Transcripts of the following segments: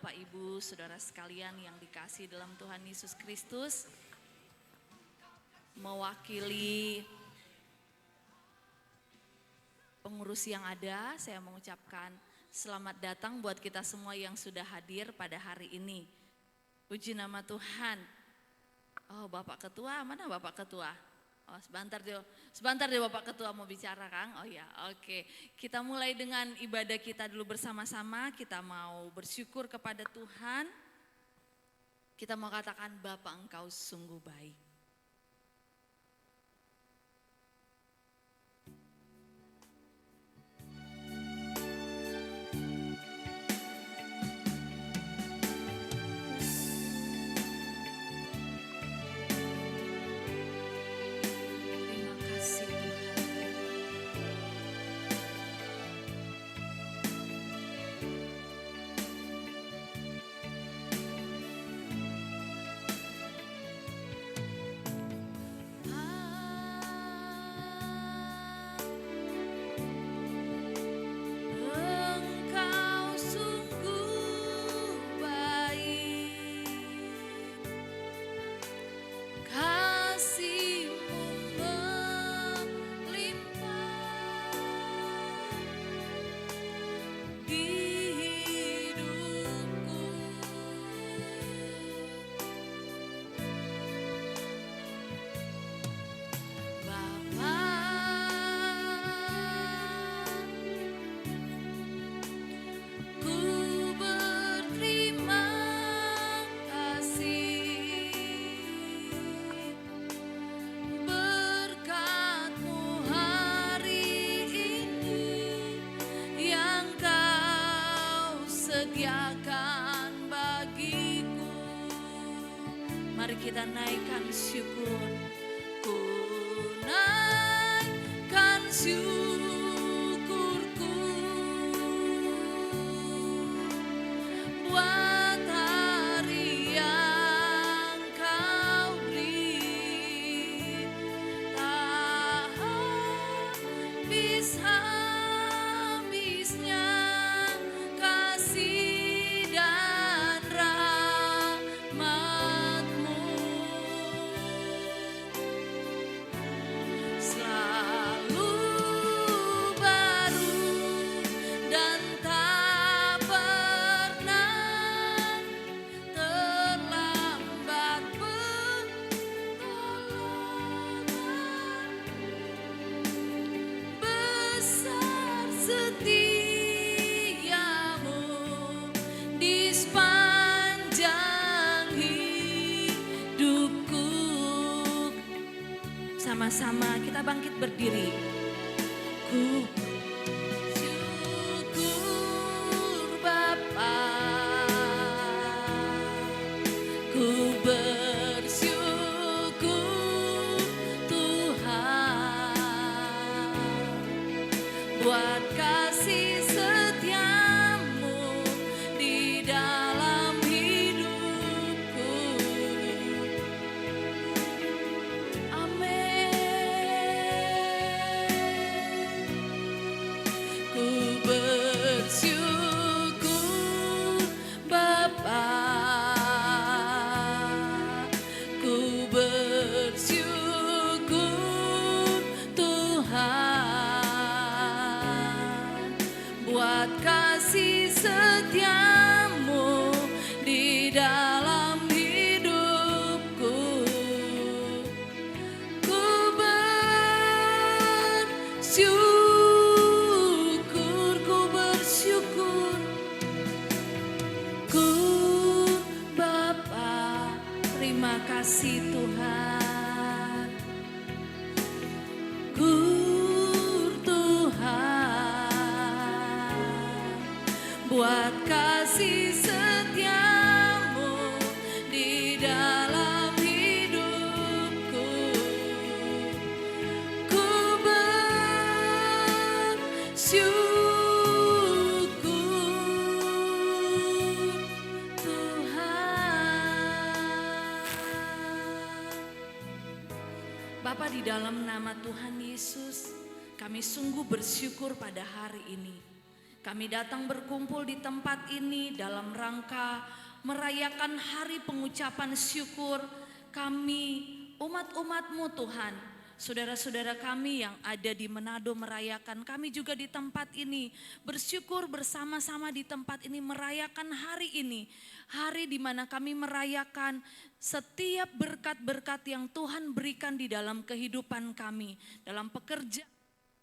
Bapak Ibu, Saudara sekalian yang dikasihi dalam Tuhan Yesus Kristus, mewakili pengurus yang ada, saya mengucapkan selamat datang buat kita semua yang sudah hadir pada hari ini. Puji nama Tuhan. Oh, Bapak Ketua, mana Bapak Ketua? Oh, sebentar deh Bapak Ketua mau bicara, Kang. Oh ya, oke. Kita mulai dengan ibadah kita dulu bersama-sama. Kita mau bersyukur kepada Tuhan. Kita mau katakan, Bapa Engkau sungguh baik. Kita naikkan syukur, ku naikkan syukurku buat hari yang kau beri, tak habis-habisnya kasih dan rahmat-Mu. Sama-sama kita bangkit berdiri. Ku syukur Bapa, ku bersyukur Tuhan buat kasih setia-Mu di dalam hidupku. Bersyukur Bapa, ku bersyukur Tuhan buat kasih setia-Mu di dalam hidupku. Ku bersyukur, terima kasih Tuhan, Tuhan buat kasih setia-Mu di dalam hidupku. Ku bersyukur Bapa, di dalam nama Tuhan Yesus, kami sungguh bersyukur pada hari ini. Kami datang berkumpul di tempat ini dalam rangka merayakan hari pengucapan syukur kami umat-umat-Mu Tuhan. Saudara-saudara kami yang ada di Manado merayakan, kami juga di tempat ini bersyukur bersama-sama di tempat ini merayakan hari ini. Hari di mana kami merayakan setiap berkat-berkat yang Tuhan berikan di dalam kehidupan kami, dalam pekerjaan,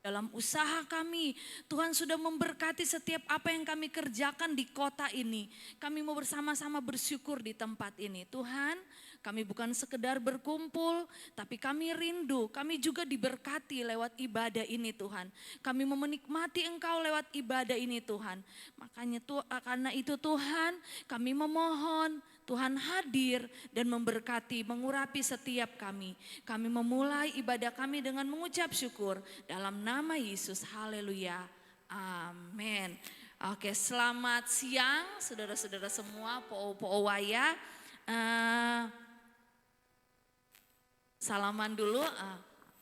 dalam usaha kami. Tuhan sudah memberkati setiap apa yang kami kerjakan di kota ini. Kami mau bersama-sama bersyukur di tempat ini. Tuhan, kami bukan sekedar berkumpul, tapi kami rindu, kami juga diberkati lewat ibadah ini Tuhan. Kami mau menikmati Engkau lewat ibadah ini Tuhan. Makanya karena itu Tuhan, kami memohon Tuhan hadir dan memberkati, mengurapi setiap kami. Kami memulai ibadah kami dengan mengucap syukur dalam nama Yesus. Haleluya. Amin. Oke, selamat siang saudara-saudara semua, po'o waya. Salaman dulu,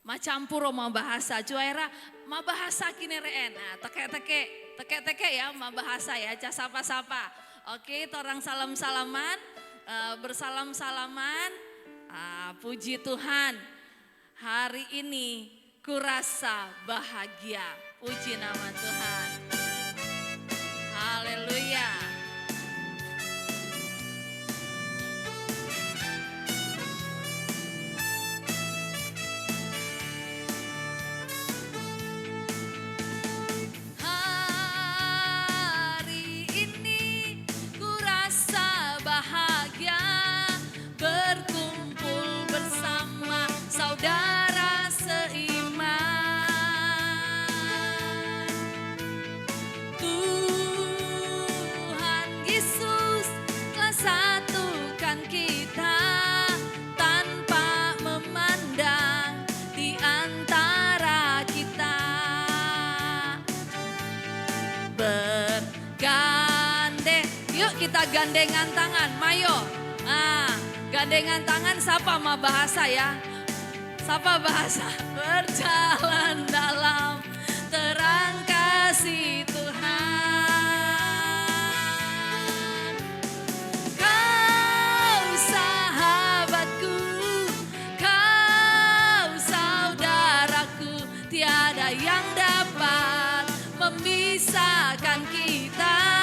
macampur ma bahasa, cuaira ma bahasa kinereen, teke ya ma bahasa ya, sapa-sapa. Oke, torang salam-salaman, bersalam-salaman, puji Tuhan. Hari ini kurasa bahagia, puji nama Tuhan. Haleluya. Kita gandengan tangan, mayo. Gandengan tangan, sapa ma bahasa ya. Sapa bahasa. Berjalan dalam terang kasih Tuhan. Kau sahabatku, kau saudaraku, tiada yang dapat memisahkan kita.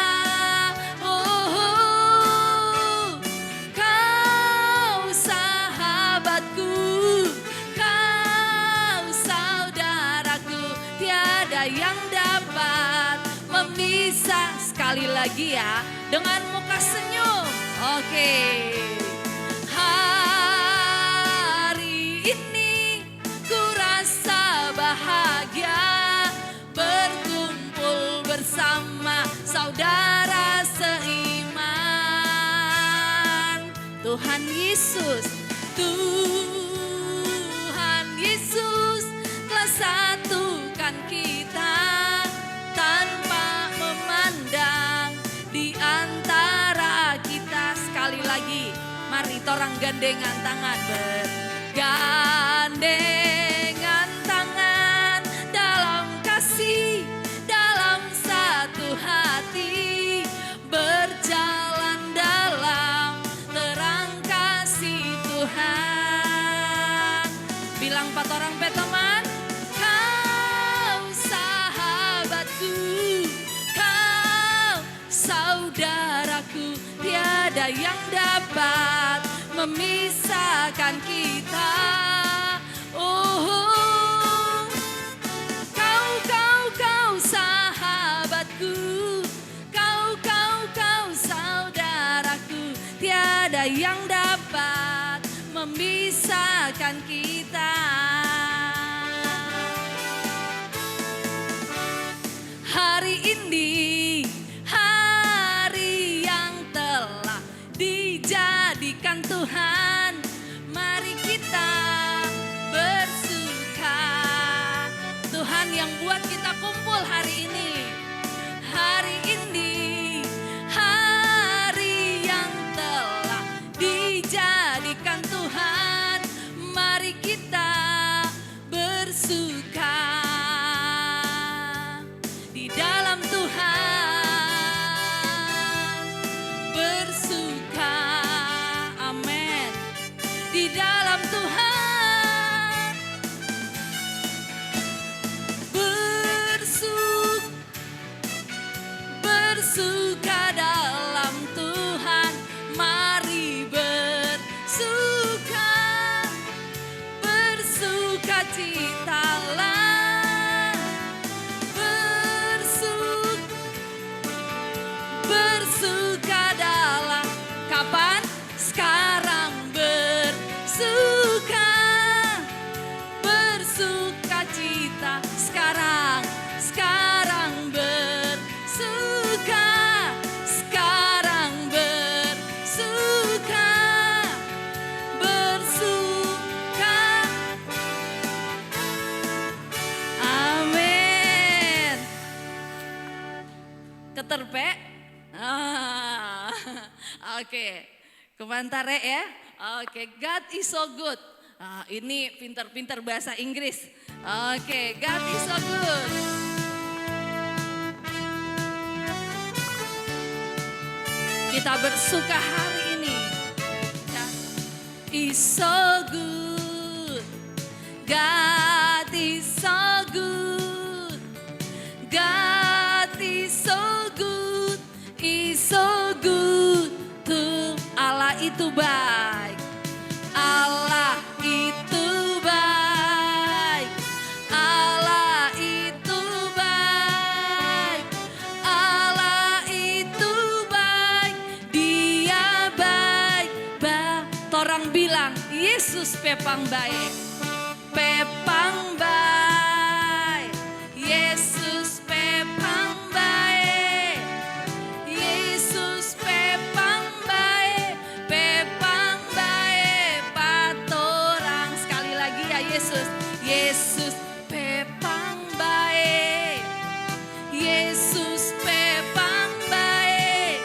Yang dapat memisah, sekali lagi ya, dengan muka senyum. Oke. Hari ini ku rasa bahagia berkumpul bersama saudara seiman. Tuhan Yesus, Tuhan Yesus telah satukan kita tanpa memandang di antara kita. Sekali lagi, mari torang gandengan tangan, bergandengan tangan dalam kasih, dalam satu hati, berjalan dalam terang kasih Tuhan. Bilang empat orang pe teman. Saudaraku, tiada yang dapat memisahkan kita. Oh, kau sahabatku, kau saudaraku, tiada yang dapat memisahkan kita. Hari ini dijadikan Tuhan, mari kita bersuka. Tuhan yang buat kita kumpul hari ini. Hari ini hari yang telah dijadikan Tuhan, mari kita Oke, komentare ya. Oke, God is so good. Ini pinter-pinter bahasa Inggris. Oke, God is so good. Kita bersuka hari ini. God is so good. God is so good. God is so good. Is so good. Tuh, Allah itu baik. Allah itu baik. Allah itu baik. Allah itu baik. Dia baik. Torang bilang Yesus pepang baik. Pepang baik. Yesus pepang baik. Yesus pepang baik. Pepang baik. Patorang sekali lagi ya Yesus. Yesus pepang baik. Yesus pepang baik.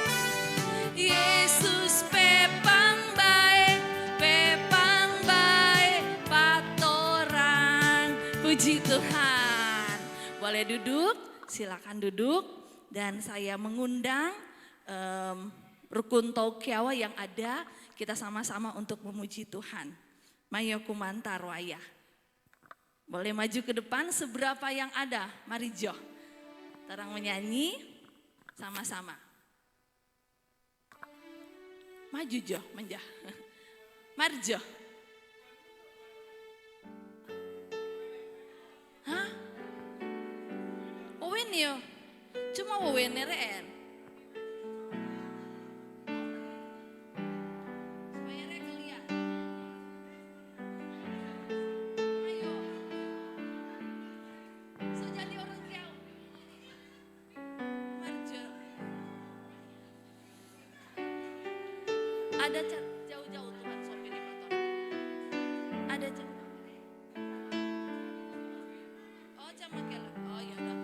Yesus pepang baik. Pepang baik. Patorang. Puji Tuhan. Boleh duduk, silakan duduk. Dan saya mengundang rukun Tokiawa yang ada, kita sama-sama untuk memuji Tuhan. Mayo kumantar waya. Boleh maju ke depan seberapa yang ada, mari Jo. Terang menyanyi sama-sama. Maju Jo, menjah. Mari Jo. Hah? Owen yo. Cuma Owen neren. Supaya mereka lihat. Ayo. So jadi orang jauh. Marjo. Ada cat jauh-jauh Tuhan sopi di motor. Ada cat. Oh cuma kelak. Oh ya udah.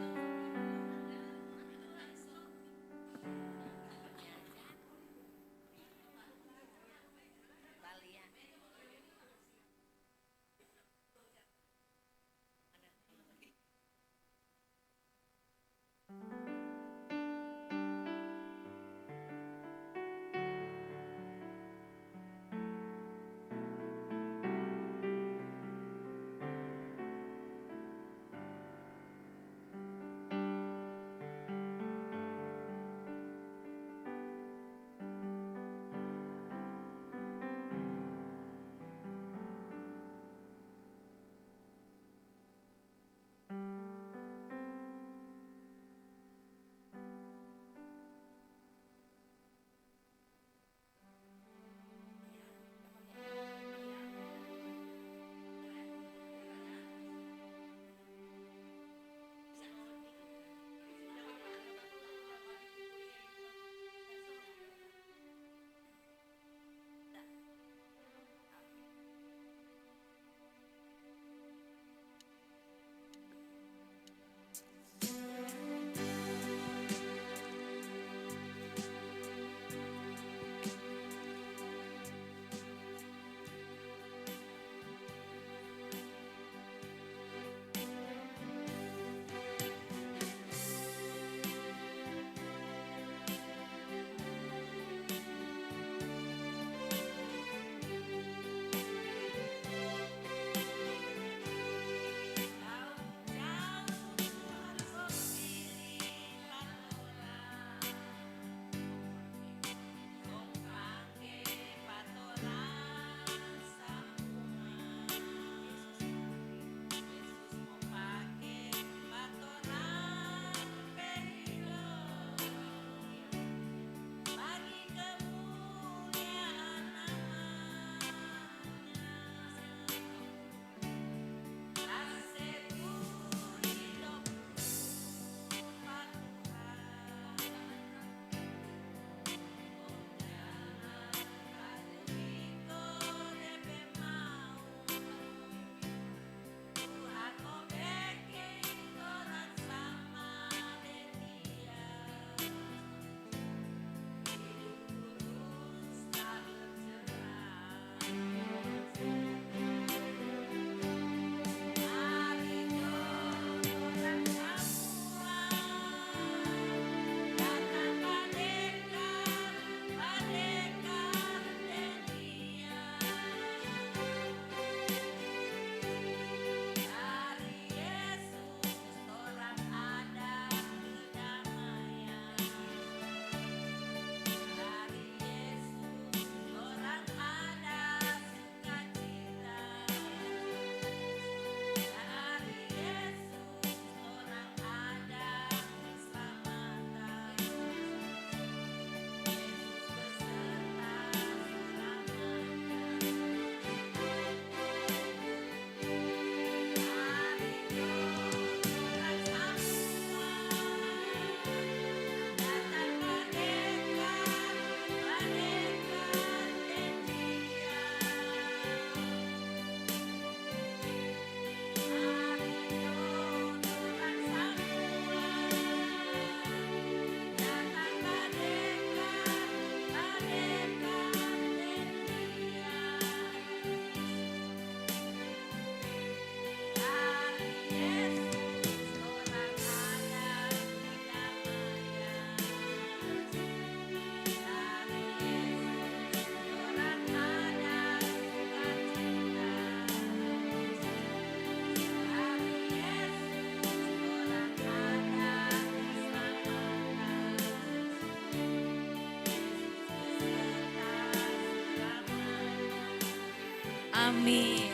Amin.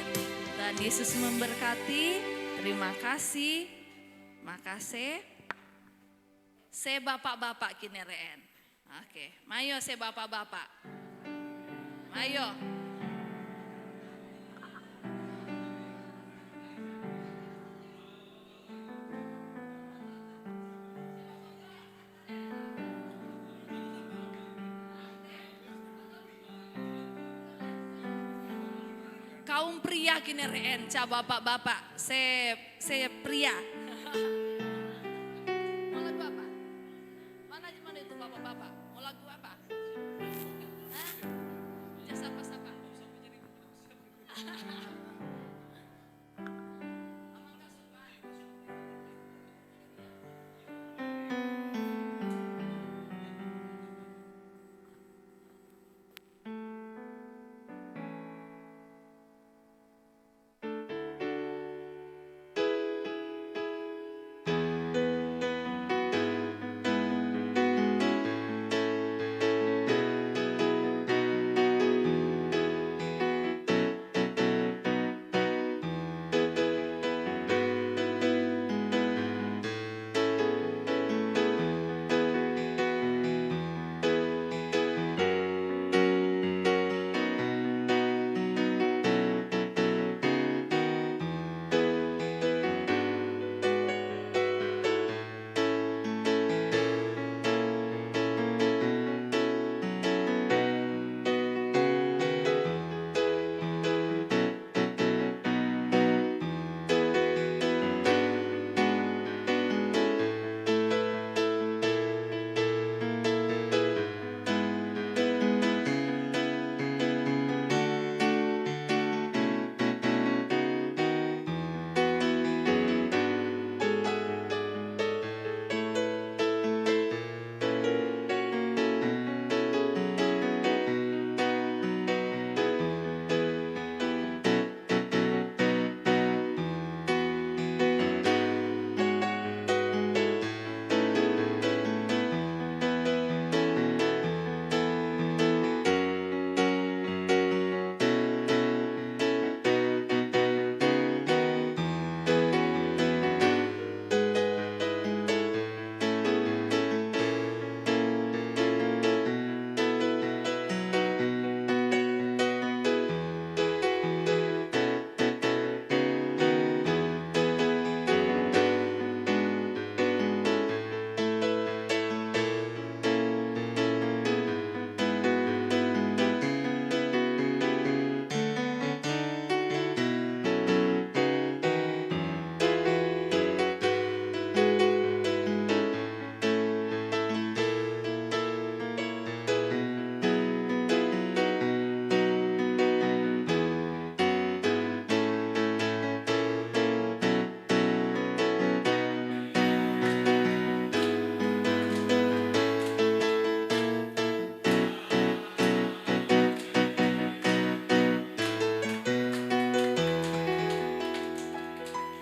Tuhan Yesus memberkati. Terima kasih. Makasih. Se bapak-bapak kinereen. Oke, mayo se bapak-bapak. Mayo. Kaum pria kinereen, ca bapak-bapak, se pria. Mau lagu apa? Mana itu bapak-bapak? Mau lagu apa? Hah? Ya sapa-sapa.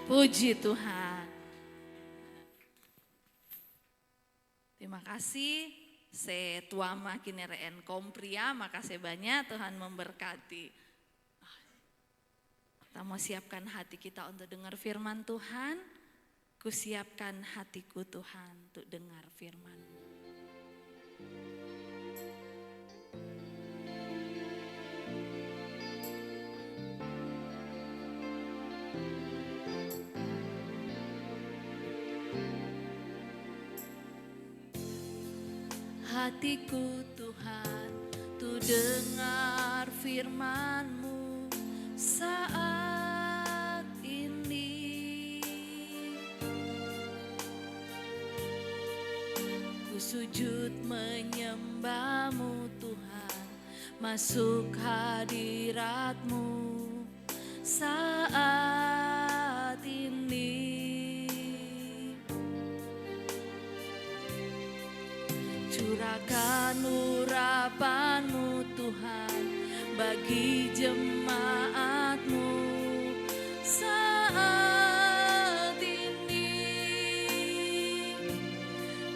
Puji Tuhan. Terima kasih. Se tuama kinereen kaum pria, makasih banyak, Tuhan memberkati. Kita mau siapkan hati kita untuk dengar firman Tuhan. Kusiapkan hatiku Tuhan untuk dengar firman. Hatiku Tuhan, tu dengar firman-Mu saat ini. Ku sujud menyembah-Mu Tuhan, masuk hadirat-Mu saat ini. Curahkan urapan-Mu Tuhan bagi jemaat-Mu saat ini.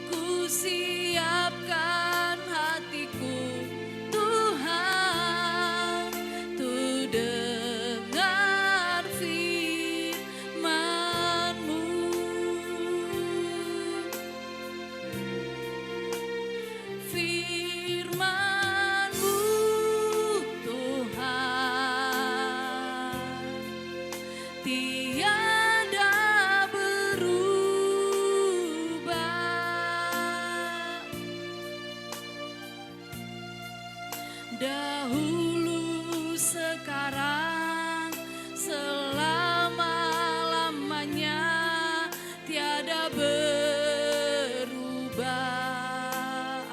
Ku siapkan hatiku Tuhan, tu dengar Dahulu, sekarang, selama-lamanya, tiada berubah.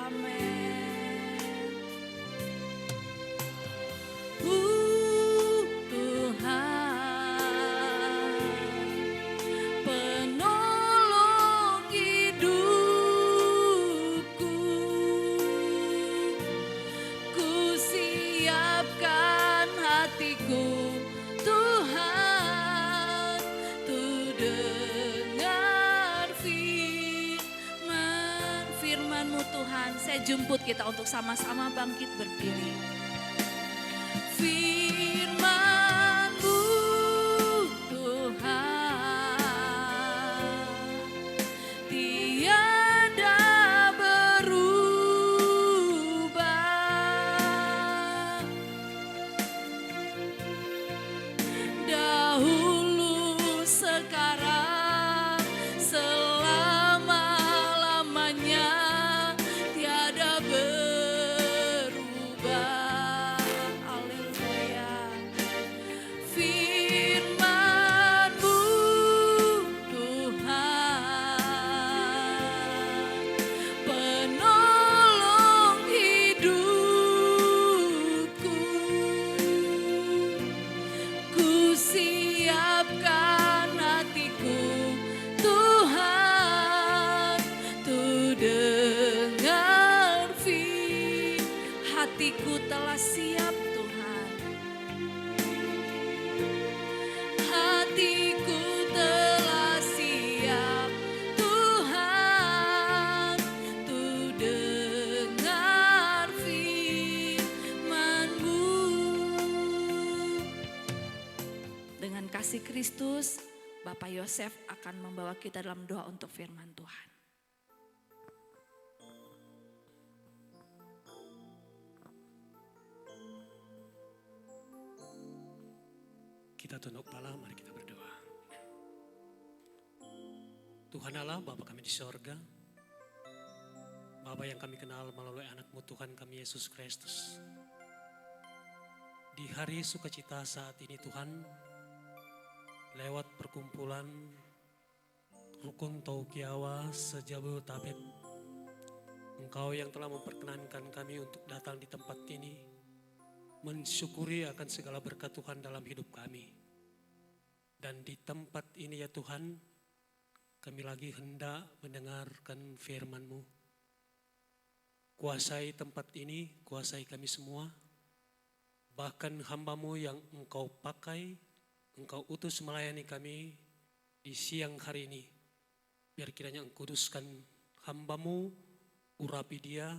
Amin. Tuhan, penolong hidupku, ku siapkan hatiku, Tuhan, tu dengar firman-Mu Tuhan. Saya jemput kita untuk sama-sama bangkit berdiri. Firman-Mu Tuhan, tiada berubah. Dahulu, sekarang, selama-lamanya, tiada berubah. Haleluya. Firman-Mu Tuhan, penolong hidupku, ku siapkan hatiku, Tuhan, tu dengar hatiku telah siap Tuhan. Hatiku telah siap Tuhan, tu dengar firman-Mu. Dengan kasih Kristus, Bapak Yosef akan membawa kita dalam doa untuk firman Tuhan. Kita tunduk kepala, mari kita berdoa. Tuhan Allah, Bapa kami di sorga, Bapa yang kami kenal melalui anak-Mu Tuhan kami Yesus Kristus. Di hari sukacita saat ini Tuhan, lewat perkumpulan Rukun Taukiawa sejabodetabek, Engkau yang telah memperkenankan kami untuk datang di tempat ini, mensyukuri akan segala berkat Tuhan dalam hidup kami. Dan di tempat ini ya Tuhan, kami lagi hendak mendengarkan firman-Mu. Kuasai tempat ini, kuasai kami semua. Bahkan hamba-Mu yang Engkau pakai, Engkau utus melayani kami di siang hari ini. Biar kiranya Engkau kuduskan hamba-Mu, urapi dia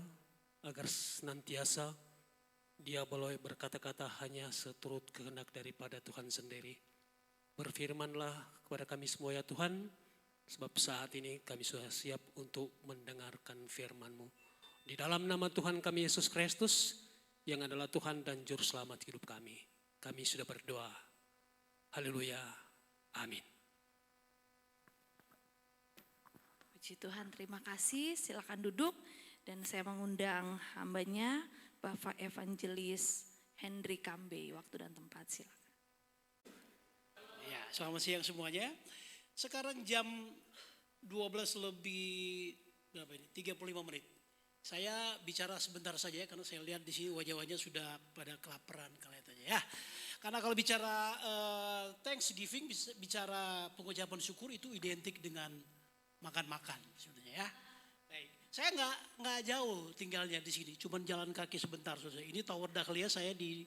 agar senantiasa dia boleh berkata-kata hanya seturut kehendak daripada Tuhan sendiri. Berfirmanlah kepada kami semua ya Tuhan, sebab saat ini kami sudah siap untuk mendengarkan firman-Mu. Di dalam nama Tuhan kami Yesus Kristus, yang adalah Tuhan dan Juru Selamat hidup kami sudah berdoa. Haleluya, amin. Puji Tuhan, terima kasih. Silakan duduk dan saya mengundang hambanya Bapak Evangelis Henry Kambe. Waktu dan tempat silakan. Ya, selamat siang semuanya. Sekarang jam 12 lebih berapa ini? 35 menit. Saya bicara sebentar saja karena saya lihat di sini wajah-wajah sudah pada kelaparan kelihatannya ya. Karena kalau bicara Thanksgiving, bicara pengucapan syukur itu identik dengan makan-makan sebenarnya ya. Baik. Saya nggak jauh tinggalnya di sini, cuman jalan kaki sebentar saudara. Ini Tower Dahlia, saya di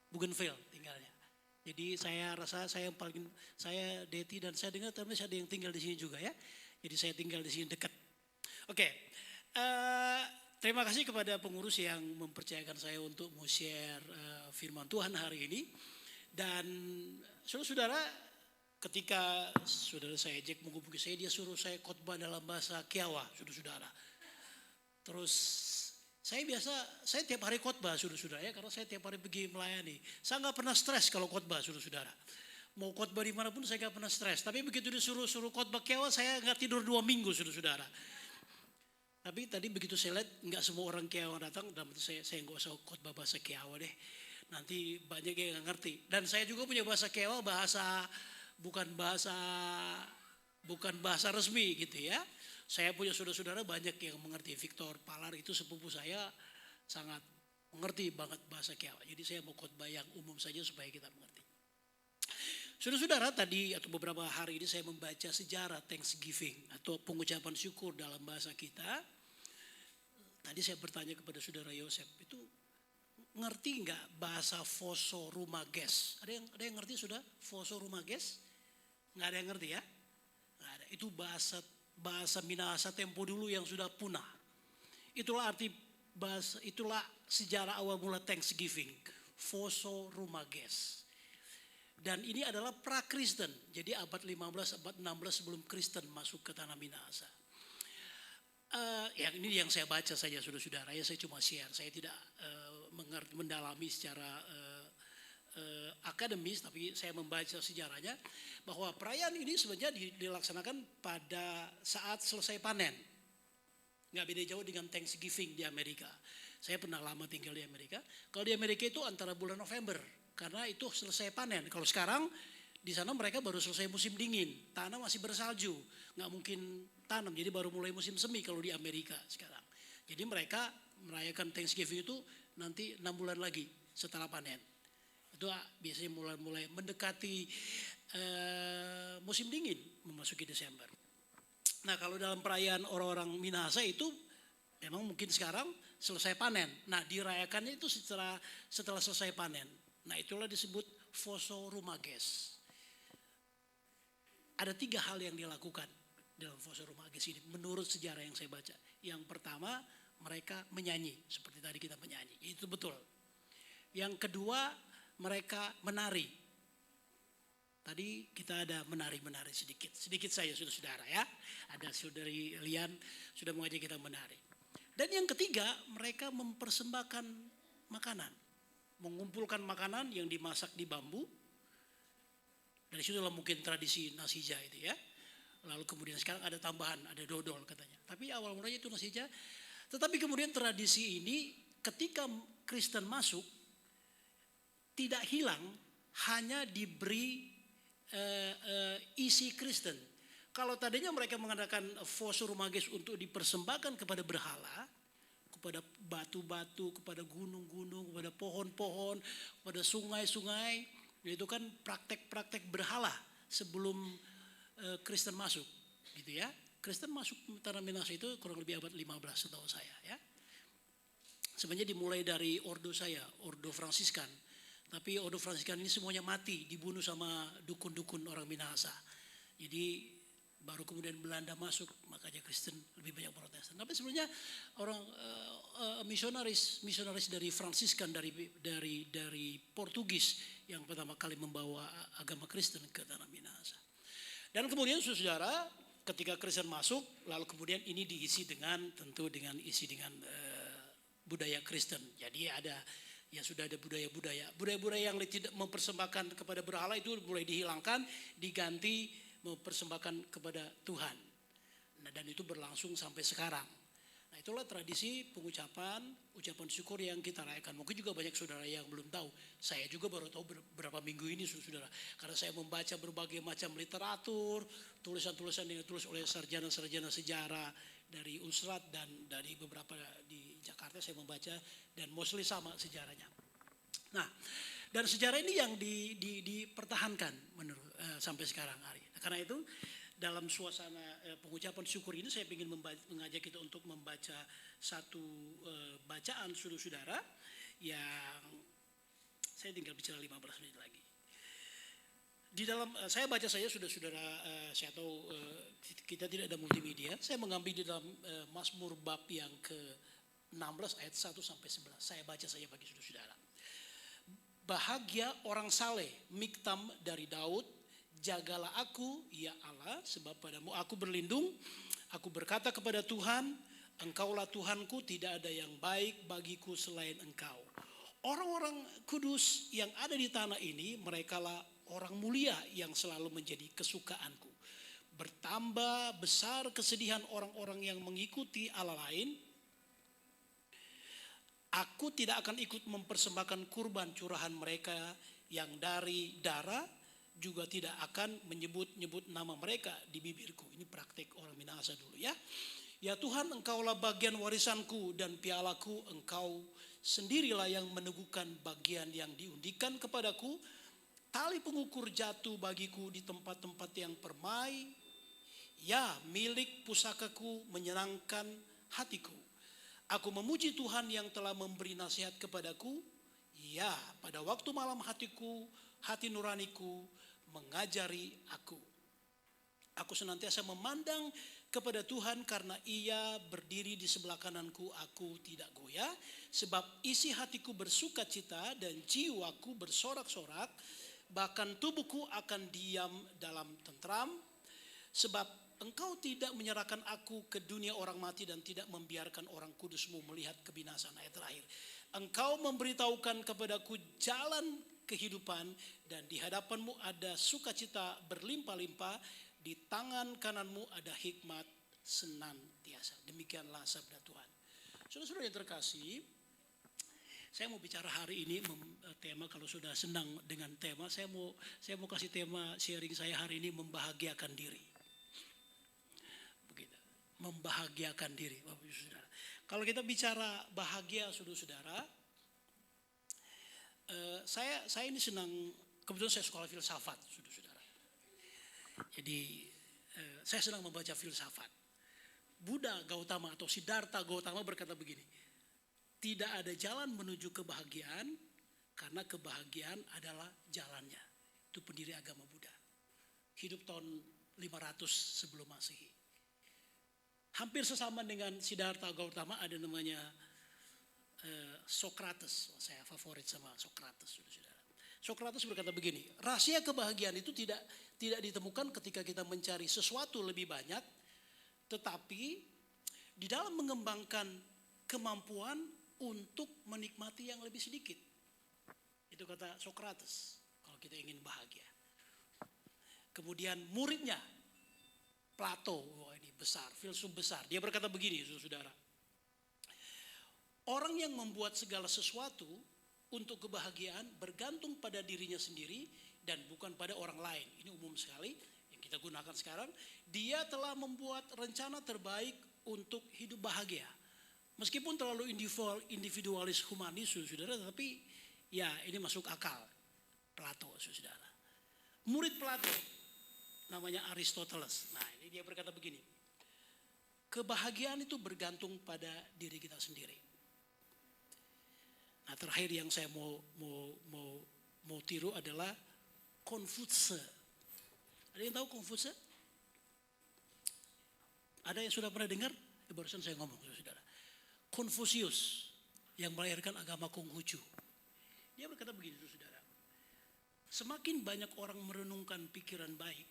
Bougainville tinggalnya. Jadi saya rasa saya Deti dan saya dengar ternyata ada yang tinggal di sini juga ya. Jadi saya tinggal di sini dekat. Oke, terima kasih kepada pengurus yang mempercayakan saya untuk mau share firman Tuhan hari ini. Dan saudara-saudara, ketika saudara saya Jack menghubungi saya, dia suruh saya khotbah dalam bahasa Kiawa, saudara-saudara. Terus saya tiap hari khotbah, saudara-saudara ya, karena saya tiap hari pergi melayani. Saya nggak pernah stres kalau khotbah, saudara-saudara. Mau khotbah dimanapun saya nggak pernah stres. Tapi begitu disuruh khotbah Kiawa, saya nggak tidur 2 minggu, saudara-saudara. Tapi tadi begitu saya lihat nggak semua orang Kiawa datang, dalam itu saya nggak usah khotbah bahasa Kiawa deh. Nanti banyak yang nggak ngerti. Dan saya juga punya bahasa Kiawa, bukan bahasa bukan bahasa resmi gitu ya. Saya punya saudara-saudara banyak yang mengerti. Victor Palar itu sepupu saya sangat mengerti banget bahasa Kiawa. Jadi saya mau khotbah yang umum saja supaya kita mengerti. Saudara-saudara, tadi atau beberapa hari ini saya membaca sejarah Thanksgiving atau pengucapan syukur dalam bahasa kita. Tadi saya bertanya kepada saudara Yosef, itu ngerti nggak bahasa Foso Rumages? Ada yang ngerti sudah Foso Rumages? Nggak ada yang ngerti ya? Nggak ada. Itu bahasa Minahasa tempo dulu yang sudah punah. Itulah arti bahasa, itulah sejarah awal mula Thanksgiving, Foso Rumages. Dan ini adalah pra-Kristen, jadi abad 15, abad 16 sebelum Kristen masuk ke tanah Minahasa. Yang ini yang saya baca saja saudara-saudara, ya saya cuma share, saya tidak mendalami secara akademis, tapi saya membaca sejarahnya bahwa perayaan ini sebenarnya dilaksanakan pada saat selesai panen. Nggak beda jauh dengan Thanksgiving di Amerika. Saya pernah lama tinggal di Amerika. Kalau di Amerika itu antara bulan November, karena itu selesai panen. Kalau sekarang di sana mereka baru selesai musim dingin, tanah masih bersalju, nggak mungkin tanam, jadi baru mulai musim semi kalau di Amerika sekarang. Jadi mereka merayakan Thanksgiving itu nanti 6 bulan lagi setelah panen. Itu biasanya mulai mendekati musim dingin, memasuki Desember. Nah kalau dalam perayaan orang-orang Minahasa itu memang mungkin sekarang selesai panen. Nah dirayakannya itu setelah selesai panen. Nah itulah disebut Foso Rumages. Ada 3 hal yang dilakukan dalam Foso Rumages ini menurut sejarah yang saya baca. Yang pertama mereka menyanyi seperti tadi kita menyanyi, itu betul. Yang kedua mereka menari. Tadi kita ada menari sedikit saja saudara ya. Ada saudari Lian sudah mengajak kita menari. Dan yang ketiga mereka mempersembahkan makanan, mengumpulkan makanan yang dimasak di bambu. Dari situlah mungkin tradisi nasija itu ya. Lalu kemudian sekarang ada tambahan, ada dodol katanya. Tapi awal mulanya itu nasija. Tetapi kemudian tradisi ini ketika Kristen masuk tidak hilang, hanya diberi isi Kristen. Kalau tadinya mereka mengadakan Foso Rumages untuk dipersembahkan kepada berhala, kepada batu-batu, kepada gunung-gunung, kepada pohon-pohon, kepada sungai-sungai, itu kan praktek-praktek berhala sebelum Kristen masuk, gitu ya. Kristen masuk tanah Minahasa itu kurang lebih abad 15 setahu saya ya. Sebenarnya dimulai dari ordo saya, ordo Fransiskan. Tapi ordo Fransiskan ini semuanya mati, dibunuh sama dukun-dukun orang Minahasa. Jadi baru kemudian Belanda masuk, makanya Kristen lebih banyak Protestan. Tapi sebenarnya orang misionaris dari Fransiskan dari Portugis yang pertama kali membawa agama Kristen ke tanah Minahasa. Dan kemudian saudara, ketika Kristen masuk, lalu kemudian ini diisi dengan budaya Kristen. Jadi sudah ada budaya-budaya yang tidak mempersembahkan kepada berhala itu mulai dihilangkan, diganti mempersembahkan kepada Tuhan. Nah, dan itu berlangsung sampai sekarang. Nah, itulah tradisi ucapan syukur yang kita rayakan. Mungkin juga banyak saudara yang belum tahu. Saya juga baru tahu beberapa minggu ini saudara. Karena saya membaca berbagai macam literatur, tulisan-tulisan yang ditulis oleh sarjana-sarjana sejarah dari Unsrat dan dari beberapa di Jakarta saya membaca dan mostly sama sejarahnya. Nah, dan sejarah ini yang dipertahankan menurut sampai sekarang hari. Nah, karena itu dalam suasana pengucapan syukur ini saya ingin mengajak kita untuk membaca satu bacaan saudara-saudara yang saya tinggal bicara 15 menit lagi. Di dalam saya baca saja saudara-saudara, saya tahu kita tidak ada multimedia. Saya mengambil di dalam Mazmur bab yang ke-16 ayat 1 sampai 11. Saya baca saja bagi saudara-saudara. Bahagia orang saleh, miktam dari Daud. Jagalah aku, ya Allah, sebab padamu aku berlindung. Aku berkata kepada Tuhan, Engkaulah Tuhanku, tidak ada yang baik bagiku selain Engkau. Orang-orang kudus yang ada di tanah ini, merekalah orang mulia yang selalu menjadi kesukaanku. bertambah besar kesedihan orang-orang yang mengikuti Allah lain, aku tidak akan ikut mempersembahkan kurban curahan mereka yang dari darah, juga tidak akan menyebut-nyebut nama mereka di bibirku. Ini praktik orang Minahasa dulu ya. Ya Tuhan, Engkaulah bagian warisanku dan pialaku, Engkau sendirilah yang meneguhkan bagian yang diundikan kepadaku. Tali pengukur jatuh bagiku di tempat-tempat yang permai. Ya, milik pusakaku menyenangkan hatiku. Aku memuji Tuhan yang telah memberi nasihat kepadaku. Ya, pada waktu malam hati nuraniku mengajari aku. Aku senantiasa memandang kepada Tuhan karena Ia berdiri di sebelah kananku, aku tidak goyah. Sebab isi hatiku bersuka cita dan jiwaku bersorak-sorak. Bahkan tubuhku akan diam dalam tentram. Sebab Engkau tidak menyerahkan aku ke dunia orang mati dan tidak membiarkan orang kudusmu melihat kebinasaan. Ayat terakhir. Engkau memberitahukan kepadaku jalan kehidupan dan di hadapanmu ada sukacita berlimpah-limpah, di tangan kananmu ada hikmat senantiasa. Demikianlah sabda Tuhan. Saudara-saudara yang terkasih, saya mau bicara hari ini tema, kalau sudah senang dengan tema, saya mau kasih tema sharing saya hari ini, membahagiakan diri. Begitu. Membahagiakan diri, Bapak Ibu Saudara. Kalau kita bicara bahagia, saudara-saudara, saya ini senang, kebetulan saya sekolah filsafat, saudara-saudara. Jadi saya senang membaca filsafat. Buddha Gautama atau Siddhartha Gautama berkata begini, tidak ada jalan menuju kebahagiaan karena kebahagiaan adalah jalannya. Itu pendiri agama Buddha. Hidup tahun 500 sebelum Masehi. Hampir sesama dengan Siddhartha Gautama ada namanya Socrates. Saya favorit sama Socrates, saudara-saudara. Socrates berkata begini, rahasia kebahagiaan itu tidak ditemukan ketika kita mencari sesuatu lebih banyak, tetapi di dalam mengembangkan kemampuan untuk menikmati yang lebih sedikit. Itu kata Socrates, kalau kita ingin bahagia. Kemudian muridnya, Plato, ini besar, filsuf besar, dia berkata begini, saudara. Orang yang membuat segala sesuatu untuk kebahagiaan bergantung pada dirinya sendiri dan bukan pada orang lain. Ini umum sekali yang kita gunakan sekarang. Dia telah membuat rencana terbaik untuk hidup bahagia. Meskipun terlalu individualis humanis, saudara, tapi ya ini masuk akal. Plato, saudara. Murid Plato, namanya Aristoteles. Nah, ini dia berkata begini. Kebahagiaan itu bergantung pada diri kita sendiri. Nah, terakhir yang saya mau tiru adalah Konfutse. Ada yang tahu Konfutse? Ada yang sudah pernah dengar? Barusan saya ngomong, saudara. Konfusius yang melahirkan agama Konghucu. Dia berkata begini, saudara. Semakin banyak orang merenungkan pikiran baik,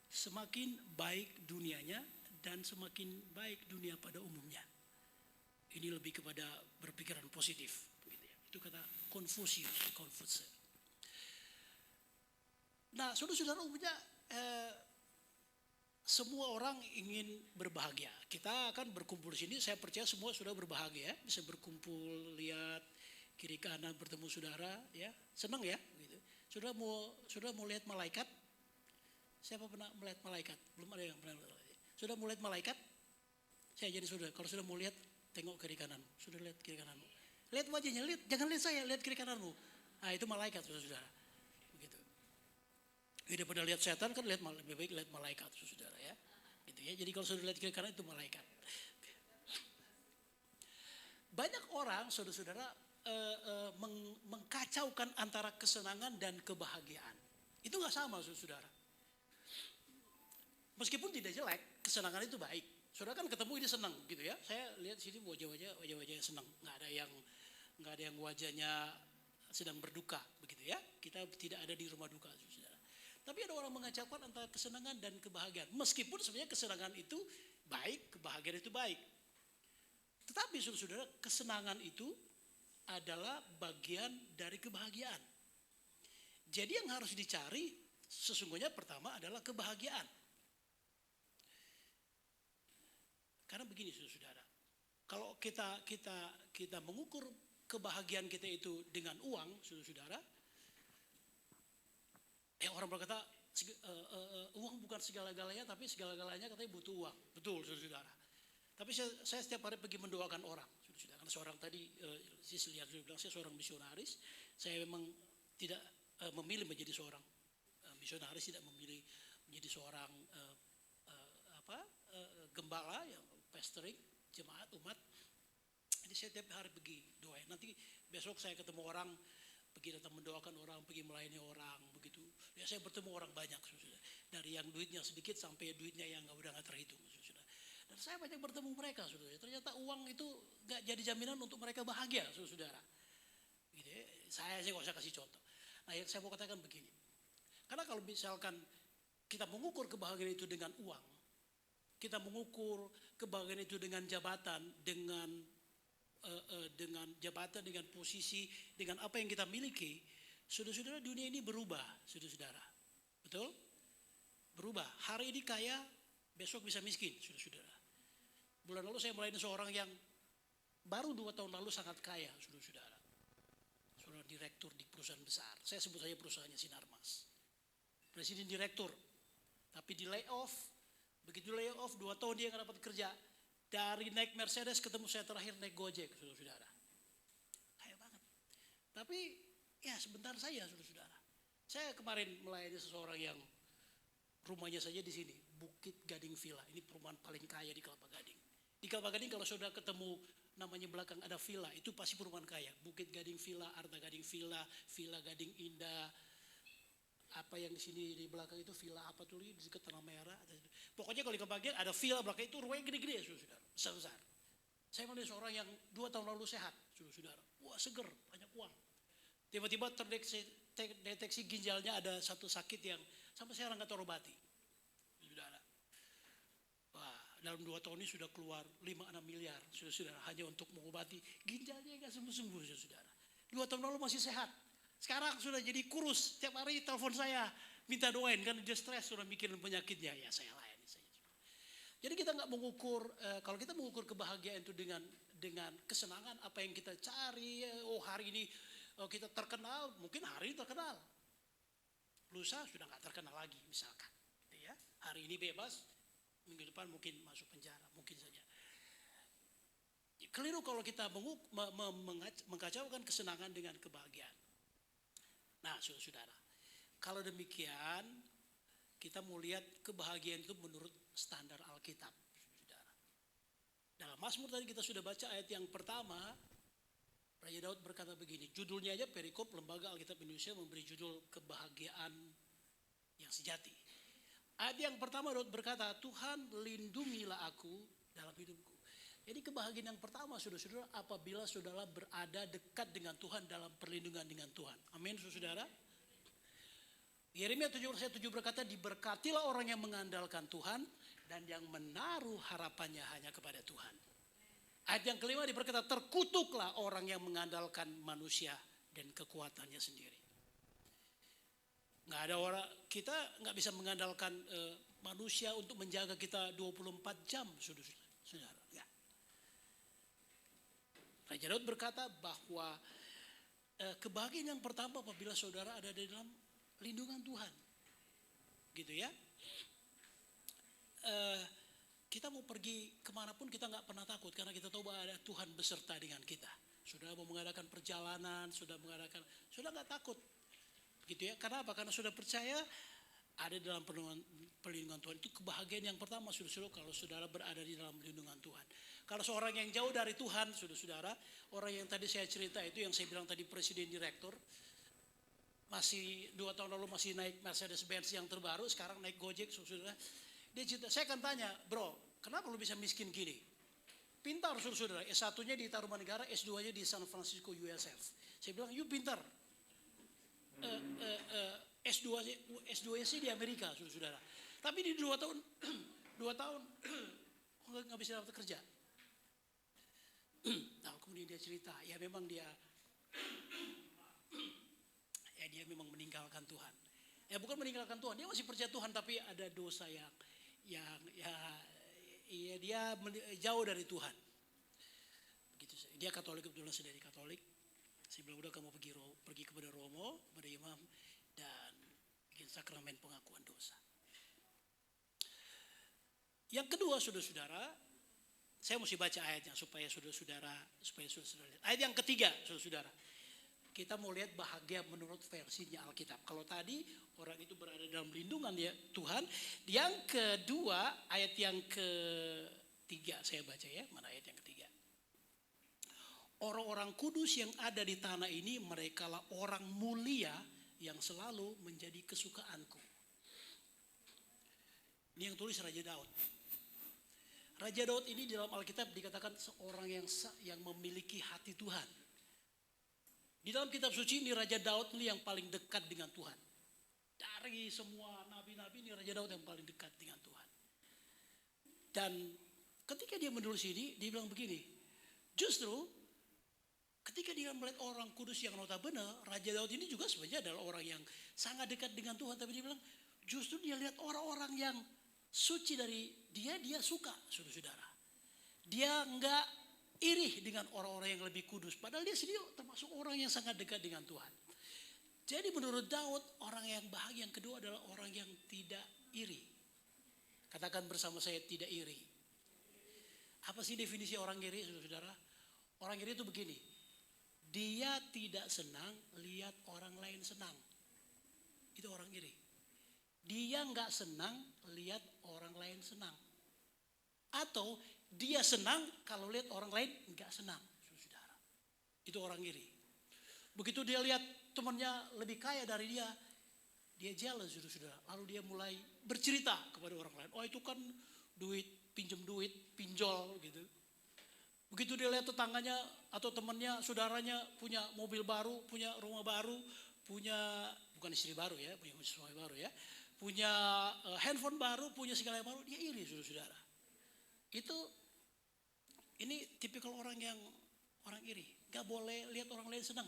semakin baik dunianya dan semakin baik dunia pada umumnya. Ini lebih kepada berpikiran positif. Gitu ya. Itu kata Konfusius, Konfutse. Nah, saudara-saudara, umumnya semua orang ingin berbahagia. Kita akan berkumpul di sini, saya percaya semua sudah berbahagia, bisa berkumpul, lihat kiri kanan bertemu saudara, ya senang ya. Gitu. Saudara mau lihat malaikat? Siapa pernah melihat malaikat? Belum ada yang pernah. Sudah mau lihat malaikat? Saya jadi saudara. Kalau sudah mau lihat, tengok kiri kananmu. Sudah lihat kiri kananmu. Lihat wajahnya, jangan lihat saya, lihat kiri kananmu. Nah, itu malaikat, saudara. Begitu. Daripada lihat setan kan lebih baik lihat malaikat, saudara ya. Gitu ya. Jadi kalau sudah lihat kiri kanan itu malaikat. Banyak orang, saudara-saudara, mengkacaukan antara kesenangan dan kebahagiaan. Itu nggak sama, saudara. Meskipun tidak jelek, kesenangan itu baik. Saudara kan ketemu ini senang gitu ya. Saya lihat sini wajah-wajah yang senang. Nggak ada yang wajahnya sedang berduka begitu ya. Kita tidak ada di rumah duka, saudara. Tapi ada orang mengacaukan antara kesenangan dan kebahagiaan. Meskipun sebenarnya kesenangan itu baik, kebahagiaan itu baik. Tetapi saudara, kesenangan itu adalah bagian dari kebahagiaan. Jadi yang harus dicari Sesungguhnya pertama adalah kebahagiaan. Karena begini saudara, kalau kita mengukur kebahagiaan kita itu dengan uang, saudara, orang berkata uang bukan segala-galanya, tapi segala-galanya katanya butuh uang. Betul, saudara. Tapi saya setiap hari pergi mendoakan orang, saudara. Karena seorang tadi, Sislian sudah bilang, saya seorang misionaris. Saya memang tidak memilih menjadi seorang misionaris, tidak memilih menjadi seorang gembala yang pastoring jemaat umat. Jadi saya tiap hari pergi doain. Nanti besok saya ketemu orang, pergi datang mendoakan orang, pergi melayani orang, begitu. Ya saya bertemu orang banyak, saudara. Dari yang duitnya sedikit sampai duitnya yang udah nggak terhitung, saudara. Dan saya banyak bertemu mereka, saudara. Ternyata uang itu nggak jadi jaminan untuk mereka bahagia, saudara. Gitu ya. Saya nggak usah kasih contoh. Nah, yang saya mau katakan begini. Karena kalau misalkan kita mengukur kebahagiaan itu dengan uang, kita mengukur kebahagiaan itu dengan jabatan, dengan jabatan, dengan posisi, dengan apa yang kita miliki, saudara-saudara, dunia ini berubah, saudara-saudara. Betul? Berubah. Hari ini kaya, besok bisa miskin, saudara-saudara. Bulan lalu saya melayani seorang yang baru 2 tahun lalu sangat kaya, saudara-saudara. Seorang direktur di perusahaan besar. Saya sebut saja perusahaannya Sinarmas. Presiden direktur, tapi di layoff. Begitu layoff 2 tahun dia nggak dapat kerja. Dari naik Mercedes ketemu saya terakhir naik Gojek, saudara-saudara. Kaya banget. Tapi ya sebentar saja, saudara-saudara. Saya kemarin melayani seseorang yang rumahnya saja di sini, Bukit Gading Villa. Ini perumahan paling kaya di Kelapa Gading. Di Kelapa Gading kalau saudara ketemu namanya belakang ada villa, itu pasti perumahan kaya. Bukit Gading Villa, Arta Gading Villa, Villa Gading Indah. Apa yang di sini di belakang itu villa apa tuh di dekat Tanah Merah. Pokoknya kalau di bagian ada villa belakang itu rumahnya gede-gede, saudara, besar-besar. Saya melihat seorang yang 2 tahun lalu sehat, saudara. Wah seger, banyak uang. Tiba-tiba terdeteksi ginjalnya ada satu sakit yang sampai sekarang nggak terobati, saudara. Wah, dalam 2 tahun ini sudah keluar 5-6 miliar, saudara, hanya untuk mengobati ginjalnya nggak sembuh-sembuh, saudara. 2 tahun lalu masih sehat. Sekarang sudah jadi kurus, tiap hari telepon saya minta doain karena dia stres sudah mikirin penyakitnya, ya saya layani saja. Jadi kita nggak mengukur, kalau kita mengukur kebahagiaan itu dengan kesenangan apa yang kita cari. Oh hari ini kita terkenal, mungkin hari ini terkenal, lusa sudah nggak terkenal lagi misalkan, gitu ya. Hari ini bebas, minggu depan mungkin masuk penjara, mungkin saja. Keliru kalau kita mengkacaukan kesenangan dengan kebahagiaan. Nah, saudara, kalau demikian kita mau lihat kebahagiaan itu menurut standar Alkitab, saudara. Dalam Mazmur tadi kita sudah baca ayat yang pertama, Raja Daud berkata begini, judulnya aja perikop Lembaga Alkitab Indonesia memberi judul kebahagiaan yang sejati. Ayat yang pertama Daud berkata, Tuhan lindungilah aku dalam hidupku. Jadi kebahagiaan yang pertama, saudara-saudara, apabila saudara berada dekat dengan Tuhan dalam perlindungan dengan Tuhan. Amin, saudara. Yeremia 7:7 berkata, diberkatilah orang yang mengandalkan Tuhan dan yang menaruh harapannya hanya kepada Tuhan. Ayat yang kelima berkata, terkutuklah orang yang mengandalkan manusia dan kekuatannya sendiri. Nggak ada orang, kita nggak bisa mengandalkan manusia untuk menjaga kita 24 jam, saudara. Ya. Raja Daud berkata bahwa kebahagiaan yang pertama apabila saudara ada di dalam lindungan Tuhan, gitu ya. Kita mau pergi kemanapun kita nggak pernah takut karena kita tahu bahwa ada Tuhan beserta dengan kita. Sudah mau mengadakan perjalanan, sudah nggak takut, gitu ya. Karena apa? Karena sudah percaya ada dalam perlindungan Tuhan. Itu kebahagiaan yang pertama, saudara, kalau saudara berada di dalam lindungan Tuhan. Kalau seorang yang jauh dari Tuhan, saudara, orang yang tadi saya cerita itu, yang saya bilang tadi presiden direktur, masih 2 tahun lalu masih naik Mercedes-Benz yang terbaru, sekarang naik Gojek, saudara. Dia cerita, saya akan tanya, bro, kenapa lu bisa miskin gini? Pintar, saudara. S1-nya di Tarumanegara, S2-nya di San Francisco USF. Saya bilang, you pintar. S2-nya sih di Amerika, saudara. Tapi di 2 tahun, 2 tahun nggak bisa dapat kerja. Nah, kemudian dia cerita, ya memang dia memang meninggalkan Tuhan. Ya bukan meninggalkan Tuhan, dia masih percaya Tuhan tapi ada dosa yang ya dia jauh dari Tuhan. Begitu. Dia Katolik, kebetulan saya dari Katolik. Saya bilang udah kamu pergi kepada Romo, kepada imam dan bikin sakramen pengakuan dosa. Yang kedua, saudara-saudara, saya mesti baca ayatnya supaya saudara-saudara lihat. Ayat yang ketiga, saudara-saudara. Kita mau lihat bahagia menurut versinya Alkitab. Kalau tadi orang itu berada dalam lindungan ya Tuhan. Yang kedua, ayat yang ketiga saya baca ya. Mana ayat yang ketiga? Orang-orang kudus yang ada di tanah ini, merekalah orang mulia yang selalu menjadi kesukaanku. Ini yang tulis Raja Daud. Raja Daud ini dalam Alkitab dikatakan seorang yang memiliki hati Tuhan. Di dalam kitab suci ini Raja Daud ini yang paling dekat dengan Tuhan. Dari semua nabi-nabi ini Raja Daud yang paling dekat dengan Tuhan. Dan ketika dia menulis ini, dia bilang begini. Justru ketika dia melihat orang kudus yang notabene, Raja Daud ini juga sebenarnya adalah orang yang sangat dekat dengan Tuhan. Tapi dia bilang justru dia lihat orang-orang yang suci dari dia suka, saudara-saudara. Dia enggak iri dengan orang-orang yang lebih kudus. Padahal dia sendiri termasuk orang yang sangat dekat dengan Tuhan. Jadi menurut Daud, orang yang bahagia yang kedua adalah orang yang tidak iri. Katakan bersama saya, tidak iri. Apa sih definisi orang iri, saudara-saudara? Orang iri itu begini. Dia tidak senang lihat orang lain senang. Itu orang iri. Dia nggak senang lihat orang lain senang. Atau dia senang kalau lihat orang lain nggak senang, saudara. Itu orang iri. Begitu dia lihat temannya lebih kaya dari dia jealous, saudara. Lalu dia mulai bercerita kepada orang lain. Oh itu kan pinjam duit, pinjol gitu. Begitu dia lihat tetangganya atau temannya, saudaranya punya mobil baru, punya rumah baru, bukan istri baru ya, punya suami baru ya, punya handphone baru, punya segala yang baru, dia iri, saudara. Ini tipikal orang iri, gak boleh lihat orang lain senang.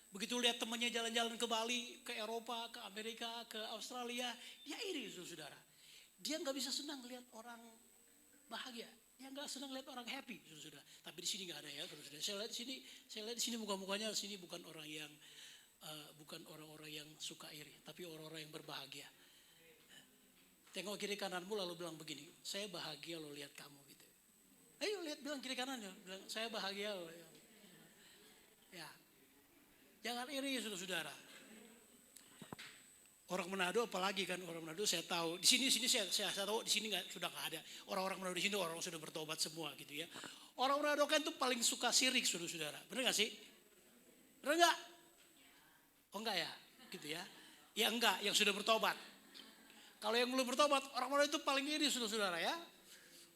Begitu lihat temannya jalan-jalan ke Bali, ke Eropa, ke Amerika, ke Australia, dia iri, saudara. Dia nggak bisa senang lihat orang bahagia, dia nggak senang lihat orang happy, saudara. Tapi di sini nggak ada ya, saudara. Saya lihat di sini muka-mukanya, sini bukan orang-orang yang suka iri, tapi orang-orang yang berbahagia. Tengok kiri kananmu lalu bilang begini, saya bahagia lo lihat kamu gitu. Ayo lihat, bilang kiri kanannya, bilang saya bahagia lo. Ya, jangan iri saudara-saudara. Orang Manado apalagi kan, orang Manado saya tahu. Di sini saya tahu di sini sudah nggak ada. Orang-orang Manado di sini orang sudah bertobat semua gitu ya. Orang Manado kan tuh paling suka sirik saudara-saudara. Benar nggak sih? Benar nggak? Oh enggak ya, gitu ya. Ya enggak, yang sudah bertobat. Kalau yang belum bertobat, orang Manado itu paling iri saudara-saudara ya.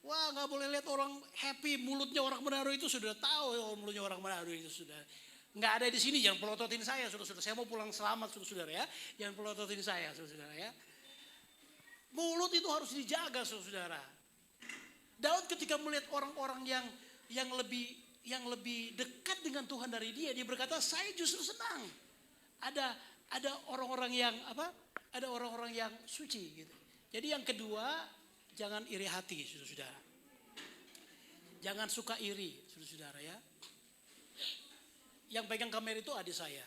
Wah nggak boleh lihat orang happy, mulutnya orang Manado itu sudah tahu mulutnya orang Manado itu sudah. Nggak ada di sini, jangan pelototin saya saudara-saudara. Saya mau pulang selamat saudara-saudara ya. Jangan pelototin saya saudara-saudara ya. Mulut itu harus dijaga saudara-saudara. Daud ketika melihat orang-orang yang lebih dekat dengan Tuhan dari dia berkata, saya justru senang. Ada orang-orang yang ada orang-orang yang suci gitu. Jadi yang kedua, jangan iri hati saudara-saudara. Jangan suka iri saudara-saudara ya. Yang pegang kamera itu adik saya.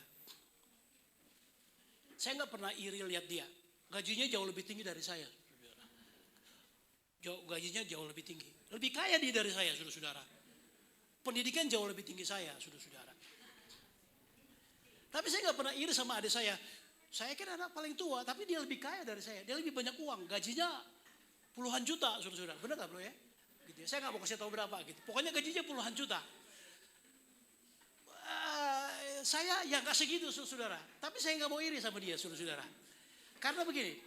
Saya nggak pernah iri lihat dia. Gajinya jauh lebih tinggi dari saya. Gajinya jauh lebih tinggi. Lebih kaya dia dari saya saudara-saudara. Pendidikan jauh lebih tinggi saya saudara-saudara. Tapi saya nggak pernah iri sama adik saya. Saya kan anak paling tua, tapi dia lebih kaya dari saya. Dia lebih banyak uang, gajinya puluhan juta, saudara-saudara. Benar nggak bro ya? Gitu ya? Saya nggak mau kasih tahu berapa gitu. Pokoknya gajinya puluhan juta. Saya ya nggak segitu, saudara. Tapi saya nggak mau iri sama dia, saudara-saudara. Karena begini,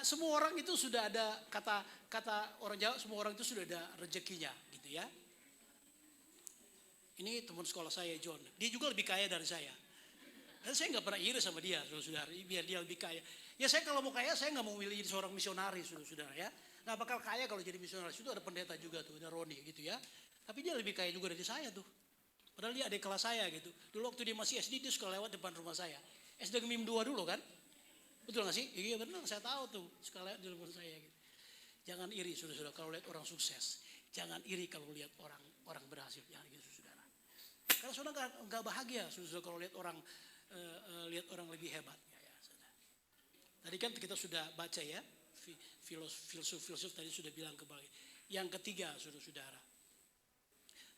semua orang itu sudah ada kata orang Jawa, semua orang itu sudah ada rezekinya, gitu ya. Ini teman sekolah saya John, dia juga lebih kaya dari saya. Dan saya nggak pernah iri sama dia, saudara-saudara, biar dia lebih kaya. Ya saya kalau mau kaya, saya nggak mau milih jadi seorang misionaris, saudara-saudara ya. Nggak bakal kaya kalau jadi misionaris, itu ada pendeta juga tuh, ada Roni gitu ya. Tapi dia lebih kaya juga dari saya tuh. Padahal dia adik kelas saya gitu. Dulu waktu dia masih SD, dia suka lewat depan rumah saya. SD Gemim 2 dulu kan. Betul nggak sih? Iya benar, saya tahu tuh. Sekalian di telepon saya. Gitu. Jangan iri saudara-saudara kalau lihat orang sukses. Jangan iri kalau lihat orang berhasil. Jangan gitu saudara. Karena saudara nggak bahagia saudara kalau lihat orang lebih hebat. Ya, saudara. Tadi kan kita sudah baca ya, filsuf tadi sudah bilang kembali. Yang ketiga saudara-saudara.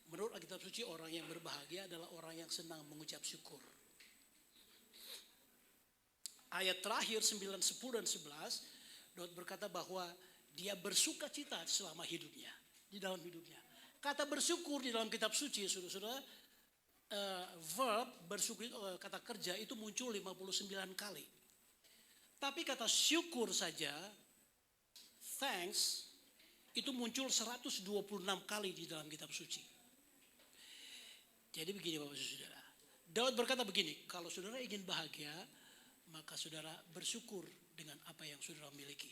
Menurut Alkitab Suci orang yang berbahagia adalah orang yang senang mengucap syukur. Ayat terakhir 9, 10, dan 11 Daud berkata bahwa dia bersuka cita selama hidupnya, di dalam hidupnya. Kata bersyukur di dalam kitab suci saudara-saudara, verb bersyukur, kata kerja itu muncul 59 kali. Tapi kata syukur saja, thanks, itu muncul 126 kali di dalam kitab suci. Jadi begini Bapak Saudara, Daud berkata begini, kalau saudara ingin bahagia, maka saudara bersyukur dengan apa yang saudara miliki.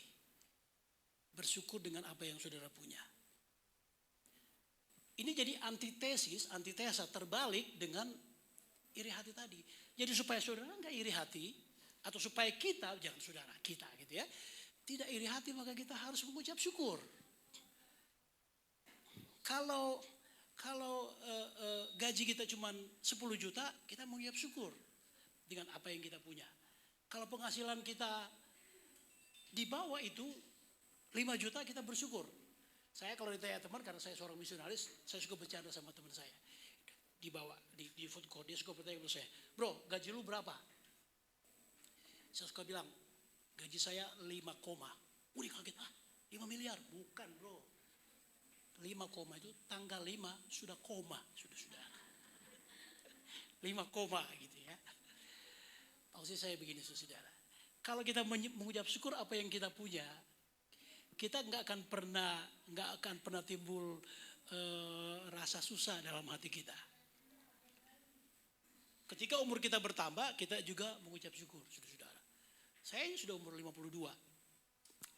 Bersyukur dengan apa yang saudara punya. Ini jadi antitesa terbalik dengan iri hati tadi. Jadi supaya saudara enggak iri hati, atau supaya kita, jangan saudara, kita gitu ya, tidak iri hati maka kita harus mengucap syukur. Kalau gaji kita cuma 10 juta, kita mengucap syukur dengan apa yang kita punya. Kalau penghasilan kita di bawah itu 5 juta, kita bersyukur. Saya kalau ditanya teman, karena saya seorang misionaris, saya suka bercanda sama teman saya. Di bawah, di food court, dia suka bertanya ke saya, bro gaji lu berapa? Saya suka bilang, gaji saya 5 koma. Dia kaget, 5 miliar? Bukan bro. 5 koma itu tanggal 5 sudah koma. Sudah. 5 koma gitu ya. Maksud saya begini saudara. Kalau kita mengucap syukur apa yang kita punya, kita nggak akan pernah timbul rasa susah dalam hati kita. Ketika umur kita bertambah, kita juga mengucap syukur, saudara. Saya ini sudah umur 52.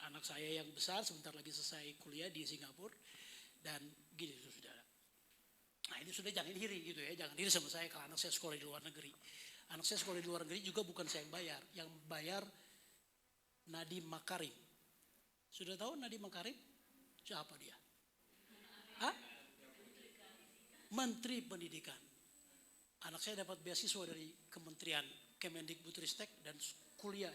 Anak saya yang besar sebentar lagi selesai kuliah di Singapura. Dan gini saudara. Nah ini sudah jangan iri gitu ya. Jangan iri sama saya kalau anak saya sekolah di luar negeri. Anak saya sekolah di luar negeri juga bukan saya yang bayar. Yang bayar Nadiem Makarim. Sudah tahu Nadiem Makarim? Siapa dia? Menteri Pendidikan. Anak saya dapat beasiswa dari Kementerian Kemendikbudristek dan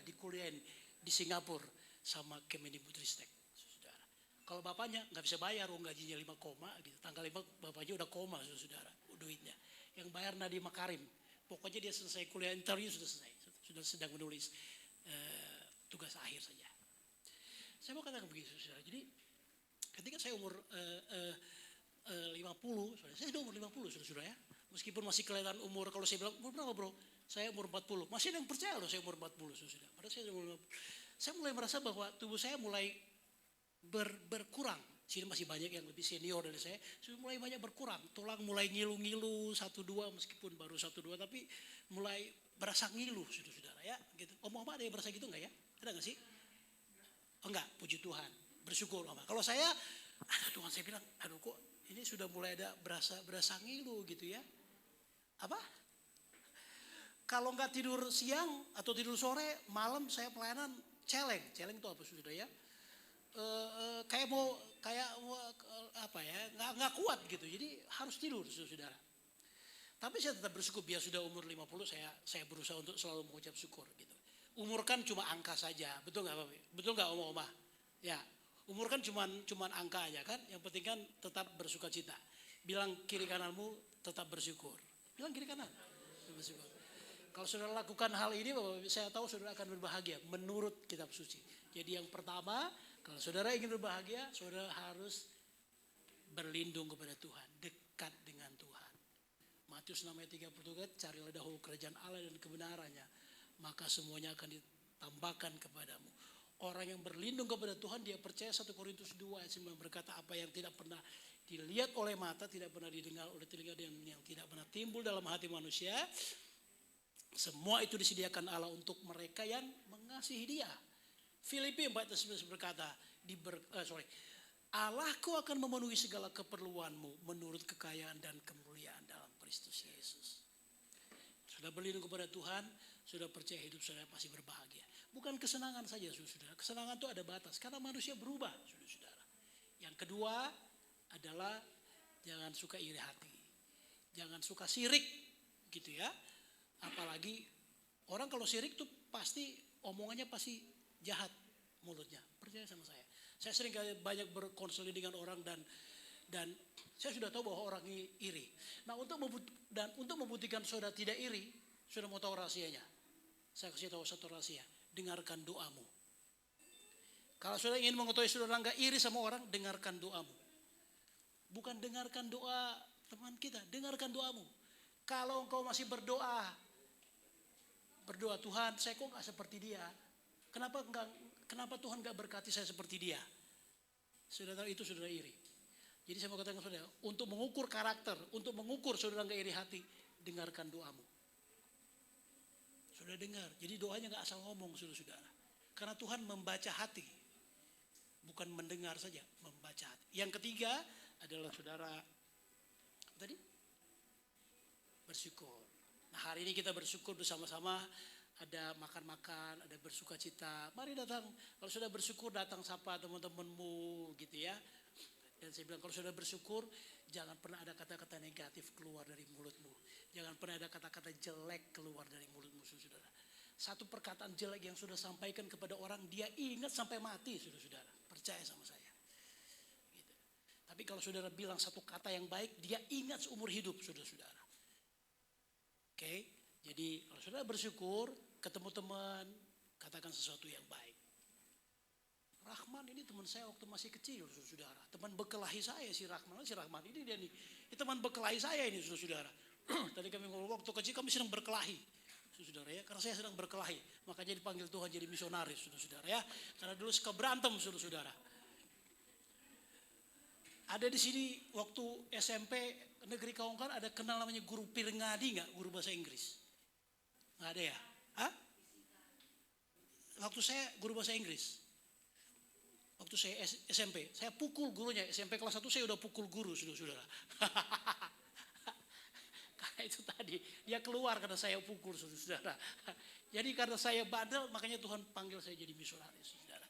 dikuliahin di Singapura sama Kemendikbudristek. Saudara. Kalau bapaknya nggak bisa bayar, gajinya 5 koma gitu. Tanggal 5 bapaknya udah koma saudara, duitnya. Yang bayar Nadiem Makarim. Pokoknya dia selesai kuliah, interview sudah selesai, sudah sedang menulis tugas akhir saja. Saya mau katakan begitu, saudara. Jadi ketika saya umur 50, saya sudah umur 50, saudara ya. Meskipun masih kelihatan umur, kalau saya bilang umur berapa bro? Saya umur 40. Masih ada yang percaya loh saya umur 40, saudara. Padahal saya umur 50. Saya mulai merasa bahwa tubuh saya mulai berkurang. Sini masih banyak yang lebih senior dari saya. Sudah mulai banyak berkurang. Tulang mulai ngilu-ngilu 1-2 meskipun baru 1-2 tapi mulai berasa ngilu saudara ya. Gitu. Om-om ada yang berasa gitu enggak ya? Ada enggak sih? Oh enggak, puji Tuhan. Bersyukur Om. Kalau saya, Tuhan saya bilang, aduh kok ini sudah mulai ada berasa ngilu gitu ya. Apa? Kalau enggak tidur siang atau tidur sore, malam saya pelayanan celeng. Celeng itu apa saudara ya? Kayak nggak kuat gitu, jadi harus tidur saudara. Tapi saya tetap bersyukur, biar sudah umur 50 saya berusaha untuk selalu mengucap syukur gitu. Umur kan cuma angka saja, betul nggak Bapak? Betul nggak Oma-oma? Ya, umur kan cuma angka aja kan. Yang penting kan tetap bersuka cita. Bilang kiri kananmu tetap bersyukur. Bilang kiri kanan bersyukur. Kalau saudara lakukan hal ini, saya tahu saudara akan berbahagia menurut kitab suci. Jadi yang pertama, kalau saudara ingin berbahagia, saudara harus berlindung kepada Tuhan, dekat dengan Tuhan. Matius 6:33, carilah dahulu kerajaan Allah dan kebenarannya, maka semuanya akan ditambahkan kepadamu. Orang yang berlindung kepada Tuhan, dia percaya 1 Korintus 2:9 berkata, apa yang tidak pernah dilihat oleh mata, tidak pernah didengar oleh telinga, dan yang tidak pernah timbul dalam hati manusia, semua itu disediakan Allah untuk mereka yang mengasihi Dia. Filipi 4:11 berkata, Allahku akan memenuhi segala keperluanmu menurut kekayaan dan kemuliaan dalam Kristus Yesus. Sudah berlindung kepada Tuhan, sudah percaya hidup saudara pasti berbahagia. Bukan kesenangan saja, saudara. Kesenangan itu ada batas karena manusia berubah, saudara. Yang kedua adalah jangan suka iri hati. Jangan suka sirik, gitu ya. Apalagi orang kalau sirik tuh pasti omongannya pasti jahat mulutnya. Percaya sama saya. Saya sering banyak berkonseling dengan orang dan saya sudah tahu bahwa orang ini iri. Nah, untuk membuktikan saudara tidak iri, saudara mau tahu rahasianya? Saya kasih tahu satu rahasia. Dengarkan doamu. Kalau saudara ingin mengetahui saudara nggak iri sama orang, dengarkan doamu. Bukan dengarkan doa teman kita, dengarkan doamu. Kalau engkau masih berdoa Tuhan, saya kok nggak seperti dia. Kenapa Tuhan nggak berkati saya seperti dia? Saudara tahu itu saudara iri. Jadi saya mau katakan saudara, untuk mengukur karakter, untuk mengukur saudara nggak iri hati, dengarkan doamu. Sudah dengar, jadi doanya nggak asal ngomong, saudara-saudara. Karena Tuhan membaca hati, bukan mendengar saja, membaca hati. Yang ketiga adalah saudara, tadi bersyukur. Nah, hari ini kita bersyukur bersama-sama, ada makan-makan, ada bersuka cita. Mari datang, kalau sudah bersyukur datang sapa teman-temanmu, gitu ya. Dan saya bilang kalau sudah bersyukur, jangan pernah ada kata-kata negatif keluar dari mulutmu. Jangan pernah ada kata-kata jelek keluar dari mulutmu, saudara. Satu perkataan jelek yang sudah sampaikan kepada orang, dia ingat sampai mati, saudara. Percaya sama saya. Gitu. Tapi kalau saudara bilang satu kata yang baik, dia ingat seumur hidup, saudara. Oke, jadi kalau saudara bersyukur, ketemu teman, katakan sesuatu yang baik. Rahman ini teman saya waktu masih kecil, saudara. Teman bekelahi saya si Rahman ini dia nih. Ini teman bekelahi saya ini, saudara. Tadi kami ngomong waktu kecil kami sedang berkelahi, saudara ya. Karena saya sedang berkelahi, makanya dipanggil Tuhan jadi misionaris, saudara ya. Karena dulu suka berantem, saudara. Ada di sini waktu SMP Negeri Kaungkan ada kenal namanya guru Pirngadi nggak? Guru bahasa Inggris? Nggak ada ya? Hah? Waktu saya guru bahasa Inggris. Waktu saya SMP, saya pukul gurunya. SMP kelas 1 saya udah pukul guru, saudara. Karena itu tadi, dia keluar karena saya pukul, saudara. Jadi karena saya bandel, makanya Tuhan panggil saya jadi misionaris, saudara.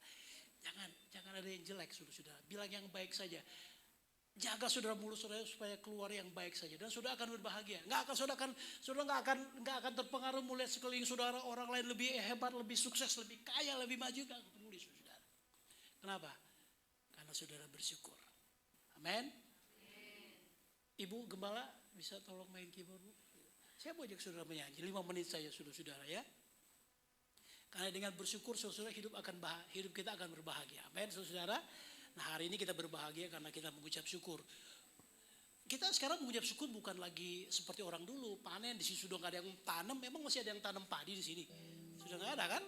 Jangan ada yang jelek, saudara. Bilang yang baik saja. Jaga saudara mulut saudara supaya keluar yang baik saja. Dan saudara akan berbahagia. Saudara nggak akan terpengaruh melihat sekeliling saudara orang lain lebih hebat, lebih sukses, lebih kaya, lebih maju. Nggak peduli, saudara. Kenapa? Karena saudara bersyukur. Amin. Ibu Gembala bisa tolong main keyboard, Bu? Saya mau ajak saudara menyanyi 5 menit saja, saudara ya. Karena dengan bersyukur saudara hidup kita akan berbahagia. Amin, saudara. Nah, hari ini kita berbahagia karena kita mengucap syukur. Kita sekarang mengucap syukur bukan lagi seperti orang dulu panen di sini sudah nggak ada yang tanam. Memang masih ada yang tanam padi di sini. Sudah nggak ada kan?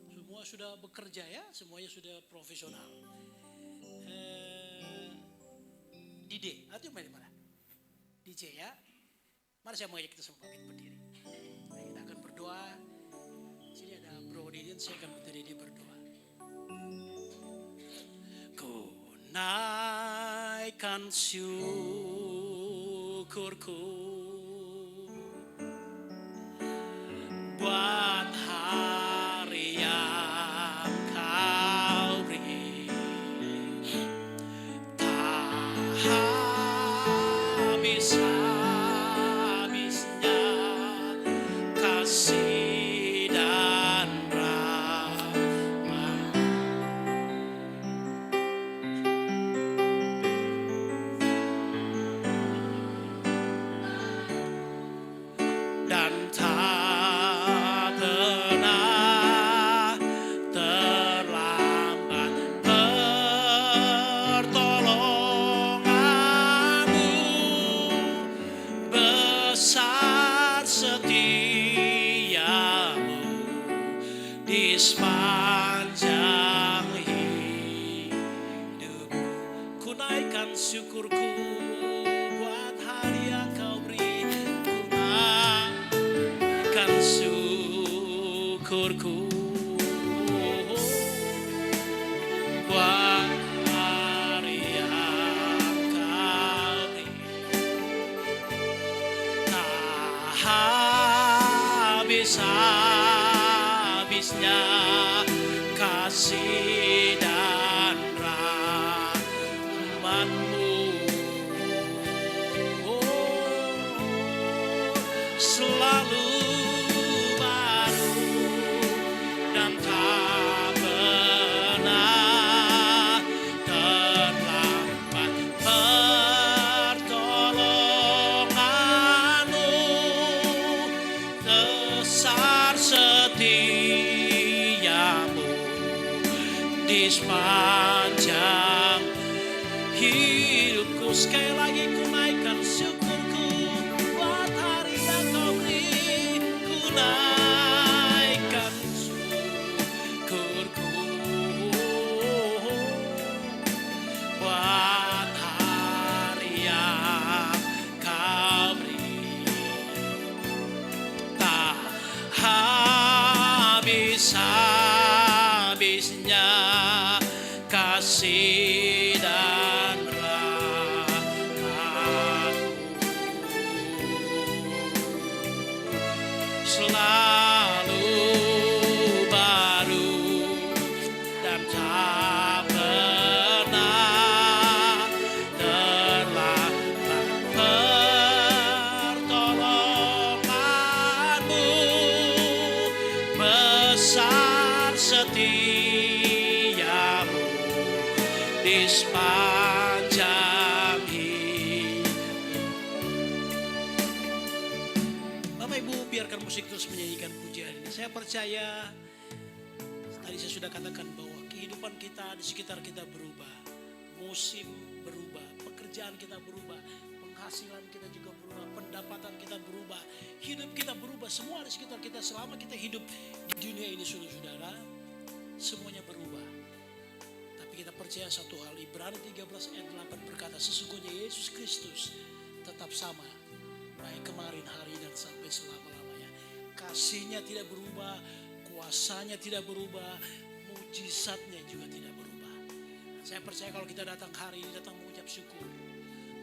Semua sudah bekerja ya, semuanya sudah profesional. DJ, atau di mana? DJ ya. Mari saya mengajak kita semua berdiri. Mari kita akan berdoa. Di sini ada Bro Didin, saya akan berdiri dia berdoa. Ku naikkan syukurku buat hari yang kau beri, tak habis-habisnya kasih dan rahmat. Dan tak pernah terlambat pertolonganmu, besar setiamu di sepanjang hidupku. Ku naikkan syukurku buat hari yang kau beri. Ku naikkan syukurku buat hari yang kau beri. Tak habis-habisnya habisnya kasih dan rahmat-Mu. Oh, selalu baru dan tak pernah terlambat pertolongan-Mu. Besar setiamu di sepanjang hidupku. Sekali lagi ku naikkan syukurku buat hari yang Kau beri. Ku naikkan syukurku buat hari yang Kau beri. Tak habis-habisnya kasih dan rahmat-Mu. Selalu baru dan tak pernah terlambat pertolongan-Mu. Besar setiamu di sepanjang hidup. Bapak Ibu, biarkan musik terus menyanyikan pujian ini. Saya percaya, tadi saya sudah katakan bahwa kehidupan kita di sekitar kita berubah. Musim berubah, pekerjaan kita berubah, penghasilan kita juga berubah, pendapatan kita berubah, hidup kita berubah. Semua di sekitar kita selama kita hidup di dunia ini, saudara-saudara, semuanya berubah. Tapi kita percaya satu hal, Ibrani 13 ayat 8 berkata, sesungguhnya Yesus Kristus tetap sama, baik kemarin, hari, dan sampai selama-lamanya. Kasihnya tidak berubah, kuasanya tidak berubah, mujizatnya juga tidak berubah. Saya percaya kalau kita datang hari ini, datang mengucap syukur.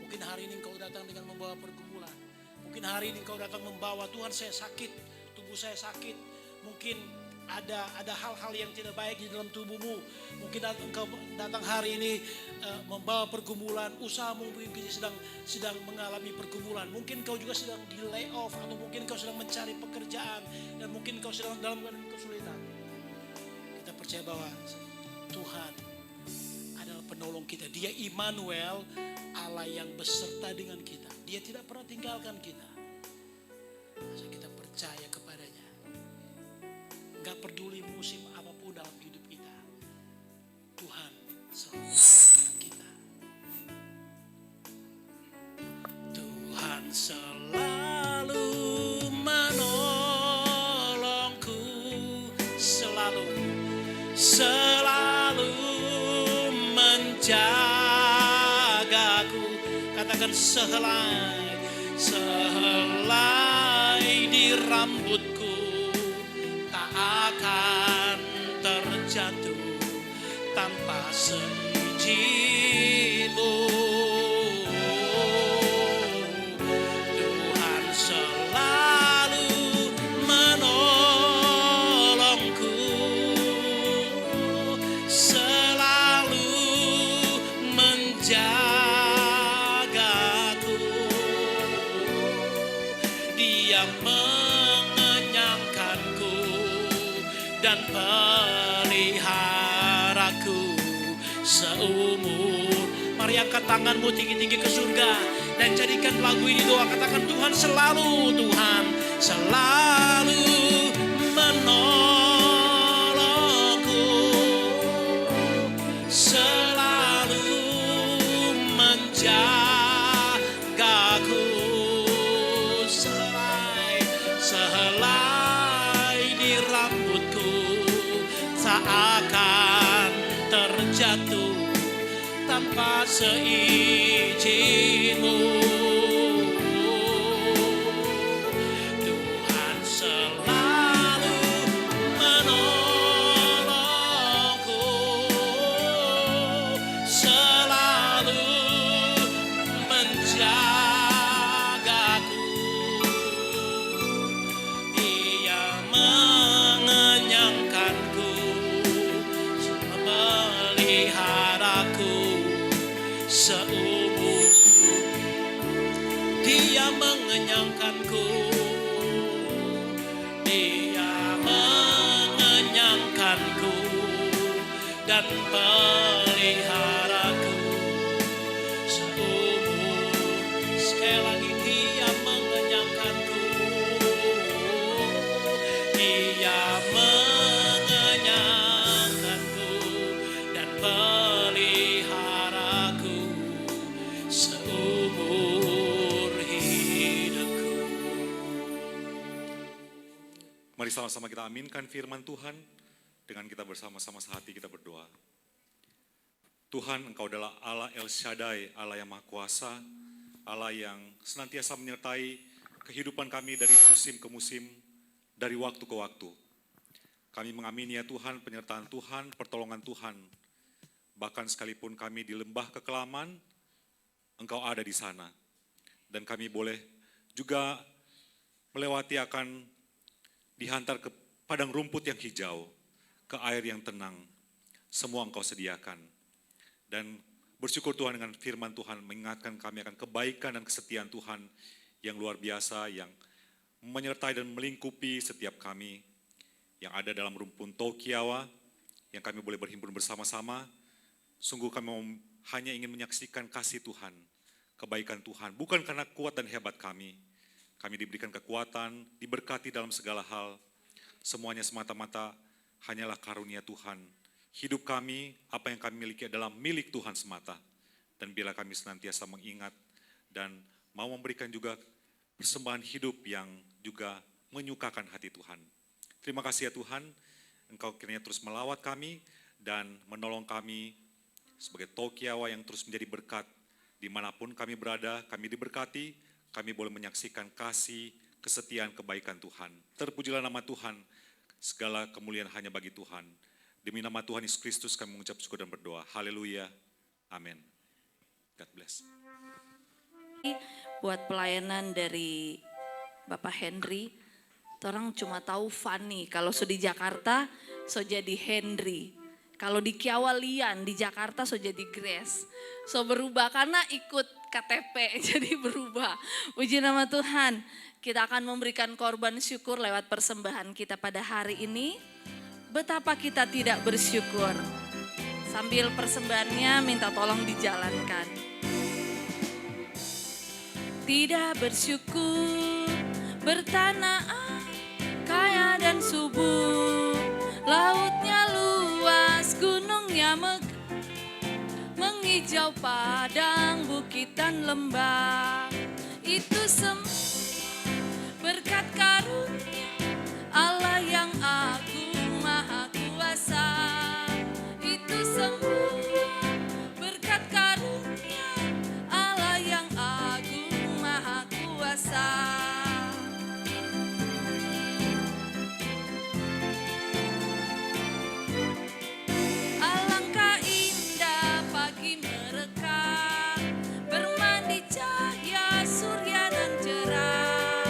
Mungkin hari ini engkau datang dengan membawa pergumulan. Mungkin hari ini engkau datang membawa, Tuhan saya sakit, tubuh saya sakit. Mungkin ada hal-hal yang tidak baik di dalam tubuhmu. Mungkin engkau datang hari ini membawa pergumulan, usahamu mungkin sedang mengalami pergumulan. Mungkin kau juga sedang di layoff, atau mungkin kau sedang mencari pekerjaan, dan mungkin kau sedang dalam kesulitan. Kita percaya bahwa Tuhan adalah penolong kita. Dia Immanuel, Allah yang beserta dengan kita. Dia tidak pernah tinggalkan kita. Masa kita percaya kepadanya. Gak peduli musim apapun dalam hidup kita, Tuhan selalu bersama kita. Tuhan selalu menolongku, selalu menjagaku. Katakan sehelai di rambutku tak akan terjatuh tanpa seizin-Mu. Tuhan selalu menolongku, selalu menjagaku. Dia mengenyangkanku dan peliharaku seumur. Mari angkat tanganmu tinggi-tinggi ke surga dan jadikan lagu ini doa. Katakan, Tuhan selalu menolongku, selalu menjagaku. Sehelai di rambutku tak akan terjatuh tanpa seizin-Mu. Tuhan selalu menolongku, selalu menjagaku. Dia mengenyangkan mengenyangkanku. Dia mengenyangkanku dan peliharaku seumur. Sekali lagi, Dia mengenyangkanku. Dia mengenyangkanku dan peliharaku seumur hidupku. Mari sama-sama kita aminkan firman Tuhan dengan kita bersama-sama sehati kita berdoa. Tuhan, Engkau adalah Allah El Shaddai, Allah yang Maha Kuasa, Allah yang senantiasa menyertai kehidupan kami dari musim ke musim, dari waktu ke waktu. Kami mengamini ya Tuhan, penyertaan Tuhan, pertolongan Tuhan. Bahkan sekalipun kami di lembah kekelaman, Engkau ada di sana. Dan kami boleh juga melewati akan dihantar ke padang rumput yang hijau, ke air yang tenang. Semua Engkau sediakan. Dan bersyukur Tuhan dengan firman Tuhan mengingatkan kami akan kebaikan dan kesetiaan Tuhan yang luar biasa, yang menyertai dan melingkupi setiap kami yang ada dalam rumpun Tokiawa, yang kami boleh berhimpun bersama-sama. Sungguh kami hanya ingin menyaksikan kasih Tuhan, kebaikan Tuhan, bukan karena kuat dan hebat kami. Kami diberikan kekuatan, diberkati dalam segala hal. Semuanya semata-mata hanyalah karunia Tuhan. Hidup kami, apa yang kami miliki adalah milik Tuhan semata. Dan bila kami senantiasa mengingat dan mau memberikan juga persembahan hidup yang juga menyukakan hati Tuhan. Terima kasih ya Tuhan, Engkau kiranya terus melawat kami dan menolong kami sebagai Tokiawa yang terus menjadi berkat. Dimanapun kami berada, kami diberkati, kami boleh menyaksikan kasih, kesetiaan, kebaikan Tuhan. Terpujilah nama Tuhan, segala kemuliaan hanya bagi Tuhan. Demi nama Tuhan Yesus Kristus kami mengucap syukur dan berdoa. Haleluya. Amin. God bless. Buat pelayanan dari Bapak Henry, orang cuma tahu Fanny. Kalau so di Jakarta, so jadi Henry. Kalau di Kiawalian, di Jakarta so jadi Grace. So berubah karena ikut KTP, jadi berubah. Puji nama Tuhan. Kita akan memberikan korban syukur lewat persembahan kita pada hari ini. Betapa kita tidak bersyukur. Sambil persembahannya minta tolong dijalankan. Tidak bersyukur, bertanah kaya dan subur. Lautnya luas, gunungnya megah, menghijau padang, bukit dan lembah. Itu semua berkat karunia Allah yang agung maha kuasa. Itu semua berkat karunia Allah yang agung maha kuasa. Alangkah indah pagi merekah, bermandi cahaya surya dan cerah.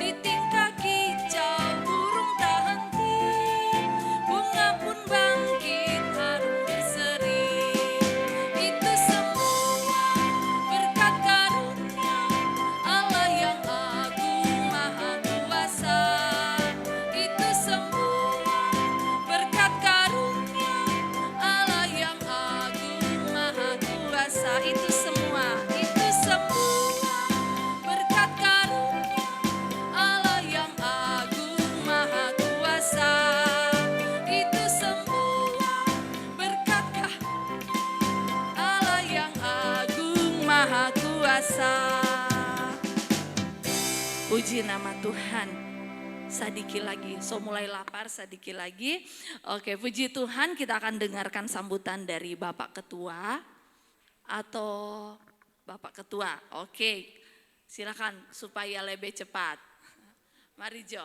Di tingkah kicau burung tak henti, bunga pun bangkit harum berseri. Itu semua berkat karunia Allah yang agung maha kuasa. Itu semua berkat karunia Allah yang agung maha kuasa. Itu semua berkat karunia Allah yang agung maha kuasa. Itu semua berkat Allah yang agung maha kuasa. Puji nama Tuhan. Sadiki lagi, so mulai lapar sadiki lagi. Oke, puji Tuhan, kita akan dengarkan sambutan dari Bapak Ketua atau Bapak Ketua. Oke, silakan supaya lebih cepat. Mari Jo.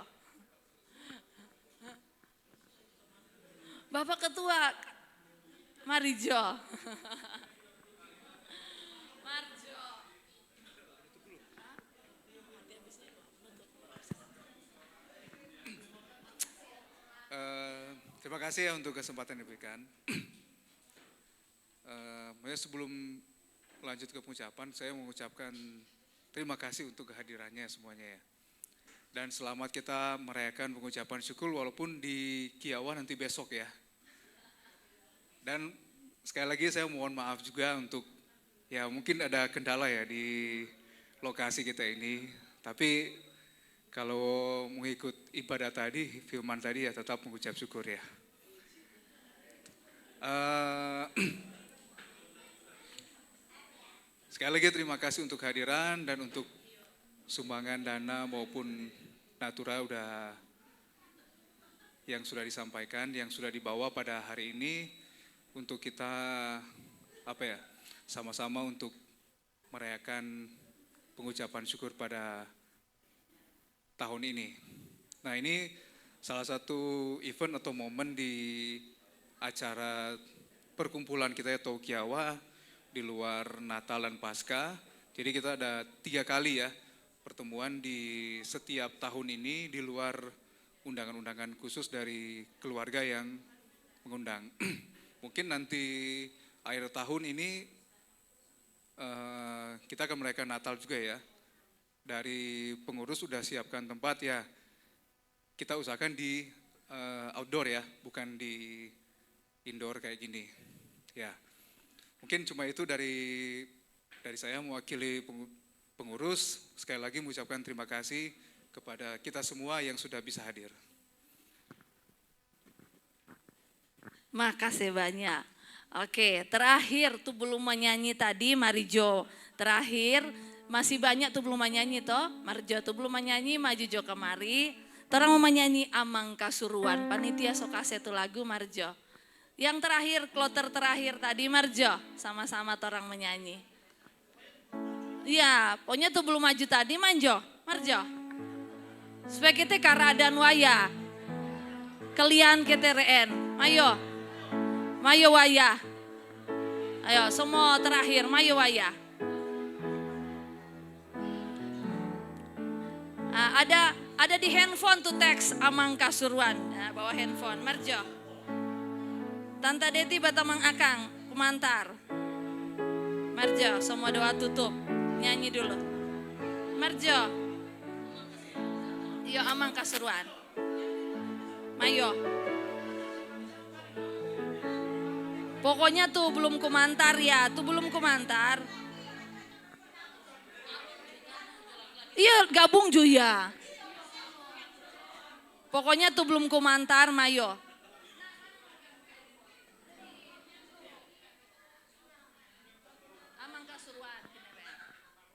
Bapak Ketua, mari Jo. Marjo. Terima kasih ya untuk kesempatan yang diberikan. Sebelum lanjut ke pengucapan, saya mengucapkan terima kasih untuk kehadirannya semuanya ya. Dan selamat kita merayakan pengucapan syukur walaupun di Kiawa nanti besok ya. Dan sekali lagi saya mohon maaf juga untuk ya mungkin ada kendala ya di lokasi kita ini. Tapi kalau mengikut ibadah tadi, firman tadi ya tetap mengucap syukur ya. Sekali lagi terima kasih untuk kehadiran dan untuk sumbangan dana maupun natura yang sudah disampaikan, yang sudah dibawa pada hari ini untuk kita sama-sama untuk merayakan pengucapan syukur pada tahun ini. Nah, ini salah satu event atau momen di acara perkumpulan kita atau Kiawa di luar Natal dan Paskah. Jadi kita ada 3 kali ya pertemuan di setiap tahun ini di luar undangan-undangan khusus dari keluarga yang mengundang. Mungkin nanti akhir tahun ini kita akan merayakan Natal juga ya. Dari pengurus sudah siapkan tempat ya. Kita usahakan di outdoor ya, bukan di indoor kayak gini. Ya, mungkin cuma itu dari saya mewakili pengurus. Sekali lagi mengucapkan terima kasih kepada kita semua yang sudah bisa hadir. Makasih banyak. Oke, terakhir tuh belum menyanyi tadi Marijo. Terakhir masih banyak tuh belum menyanyi toh. Marijo tuh belum menyanyi, maju jo kemari. Orang mau menyanyi Amang Kasuruan, panitia sok kasih tuh lagu Marjo. Yang terakhir, kloter terakhir tadi Marjo, sama-sama orang menyanyi. Iya, pokoknya tuh belum maju tadi Marjo. Supaya kita karadan waya. Kalian kita reen, mayo waya. Ayo semua terakhir, mayo waya. Ada di handphone tuh teks Amang Kasuruan. Nah, bawa handphone, Marjo. Tante Deti Batamang Akang, kumantar. Marjo, semua doa tutup. Nyanyi dulu. Marjo. Yo Amang Kasuruan. Mayo. Pokoknya tuh belum kumantar ya, tuh belum kumantar. Iya gabung juga. Pokoknya tuh belum kumantar, mayo. Amang Kasuruan,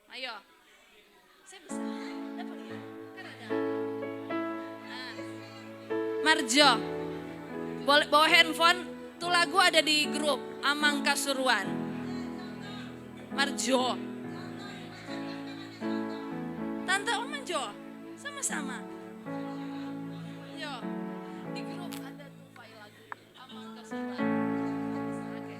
mayo. Saya bisa, dapat ya? Kan ada. Marjo, boleh bawa handphone. Tuh lagu ada di grup Amang Kasuruan. Marjo. Tante Om Marjo, sama-sama. Yo, di grup ada tuh file lagu Amang Kasuruan. Oke.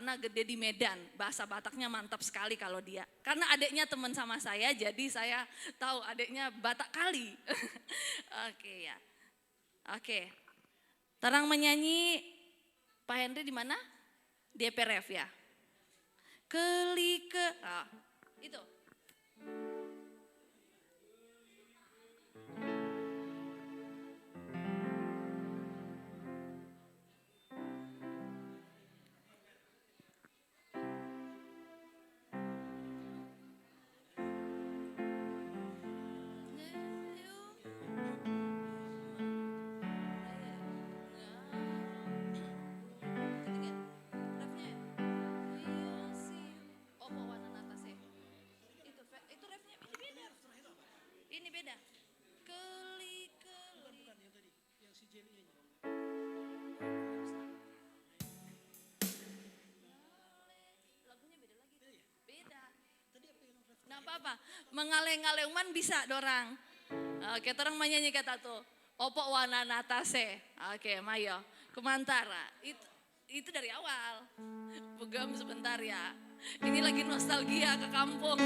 karena gede di Medan. Bahasa Bataknya mantap sekali kalau dia. Karena adiknya teman sama saya, jadi saya tahu adiknya Batak kali. Oke ya. Oke. Terang menyanyi Pak Henry di mana? Di EPRF ya. Itu. Ini beda. Keli-keli. Lagunya beda lagi. Beda. Nah apa-apa. Mengaleng-alengman bisa dorang. Oke, orang menyanyi kata tuh. Opo wana natase. Oke, mayo. Kumantara. Itu dari awal. Bugam sebentar ya. Ini lagi nostalgia ke kampung.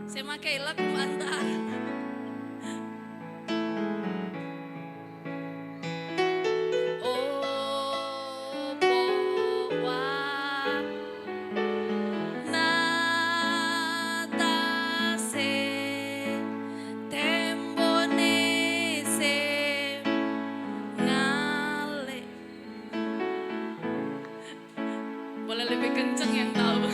Saya pakai lagu Kumantara. Opo wana natase. Tembonese ngale. Boleh lebih kenceng yang tahu.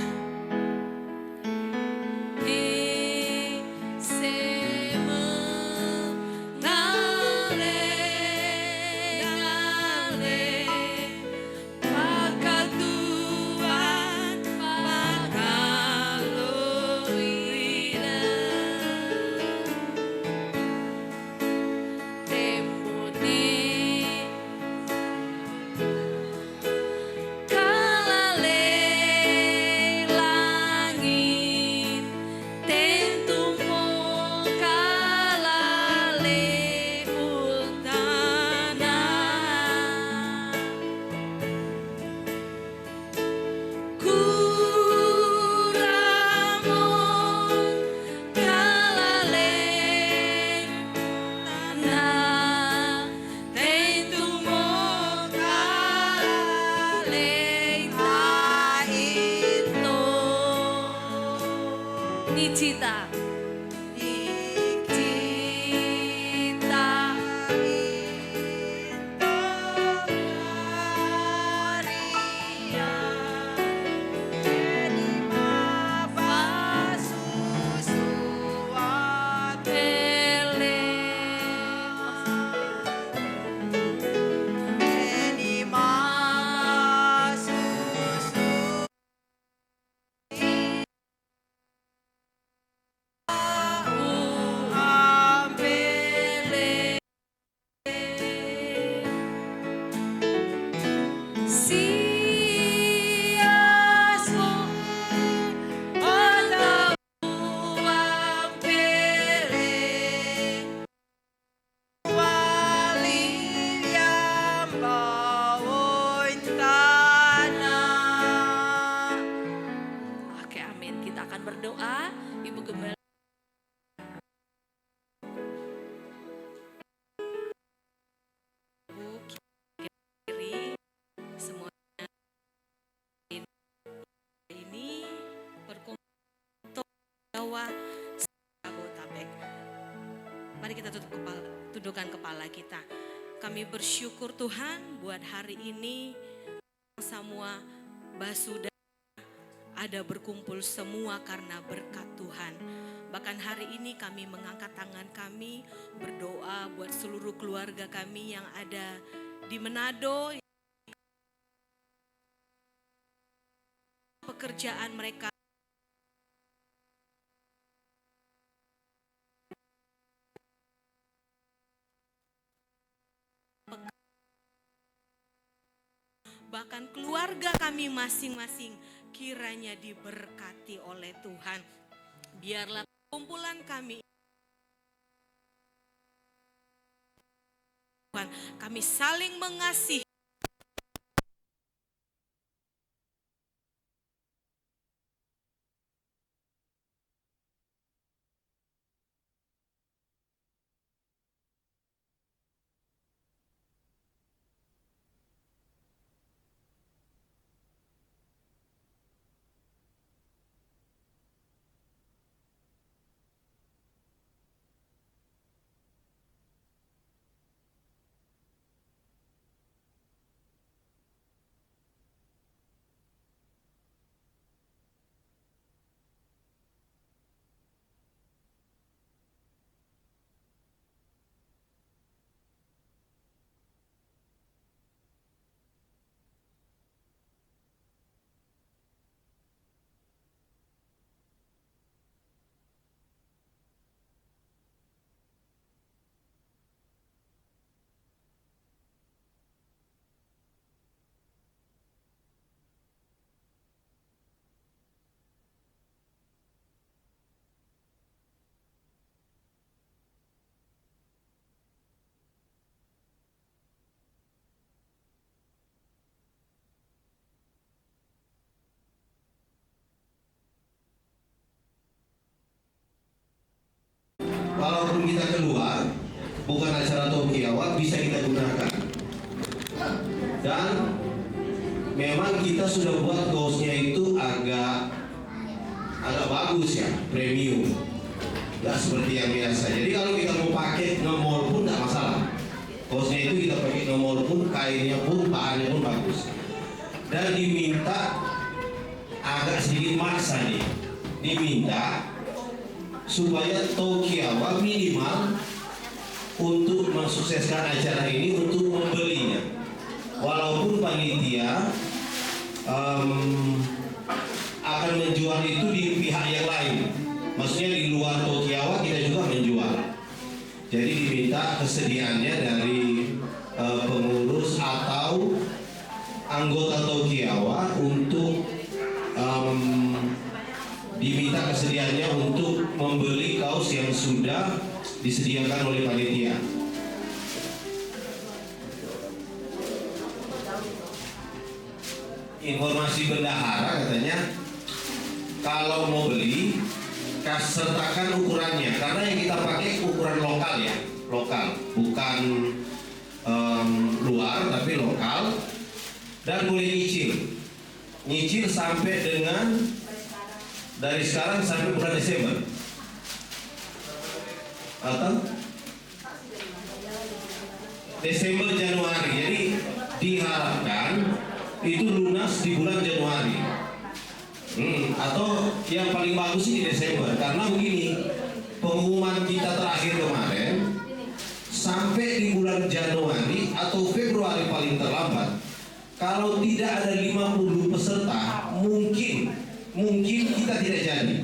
Cita. Berdoa, Ibu Gembala. Ibu kiri semuanya ini berkumpul Jawa Jabotabek. Mari kita tundukkan kepala kita. Kami bersyukur Tuhan buat hari ini semua basuda ada berkumpul semua karena berkat Tuhan. Bahkan hari ini kami mengangkat tangan kami berdoa buat seluruh keluarga kami yang ada di Manado. Pekerjaan mereka bahkan keluarga kami masing-masing kiranya diberkati oleh Tuhan. Biarlah kumpulan kami Tuhan, kami saling mengasihi walaupun kita keluar, bukan acara Tokiawa, bisa kita gunakan. Dan memang kita sudah buat kaosnya itu agak bagus ya, premium. Nggak seperti yang biasa. Jadi kalau kita mau pakai nge-mall pun nggak masalah. Kaosnya itu kita pakai nge-mall pun, kainnya pun, bahannya pun bagus. Dan diminta agak sedikit maksa nih, diminta supaya Tokiawa minimal untuk mensukseskan acara ini untuk membelinya. Walaupun panitia akan menjual itu di pihak yang lain, maksudnya di luar Tokiawa kita juga menjual. Jadi diminta kesediaannya dari pengurus atau anggota Tokiawa untuk diminta kesediaannya untuk membeli kaos yang sudah disediakan oleh panitia. Informasi bendahara katanya kalau mau beli sertakan ukurannya, karena yang kita pakai ukuran lokal ya, lokal, bukan luar tapi lokal. Dan boleh nyicil sampai dengan dari sekarang sampai bulan Desember atau Desember Januari. Jadi diharapkan itu lunas di bulan Januari. Atau yang paling bagus di Desember, karena begini, pengumuman kita terakhir kemarin sampai di bulan Januari atau Februari paling terlambat, kalau tidak ada 50 peserta, mungkin kita tidak jadi.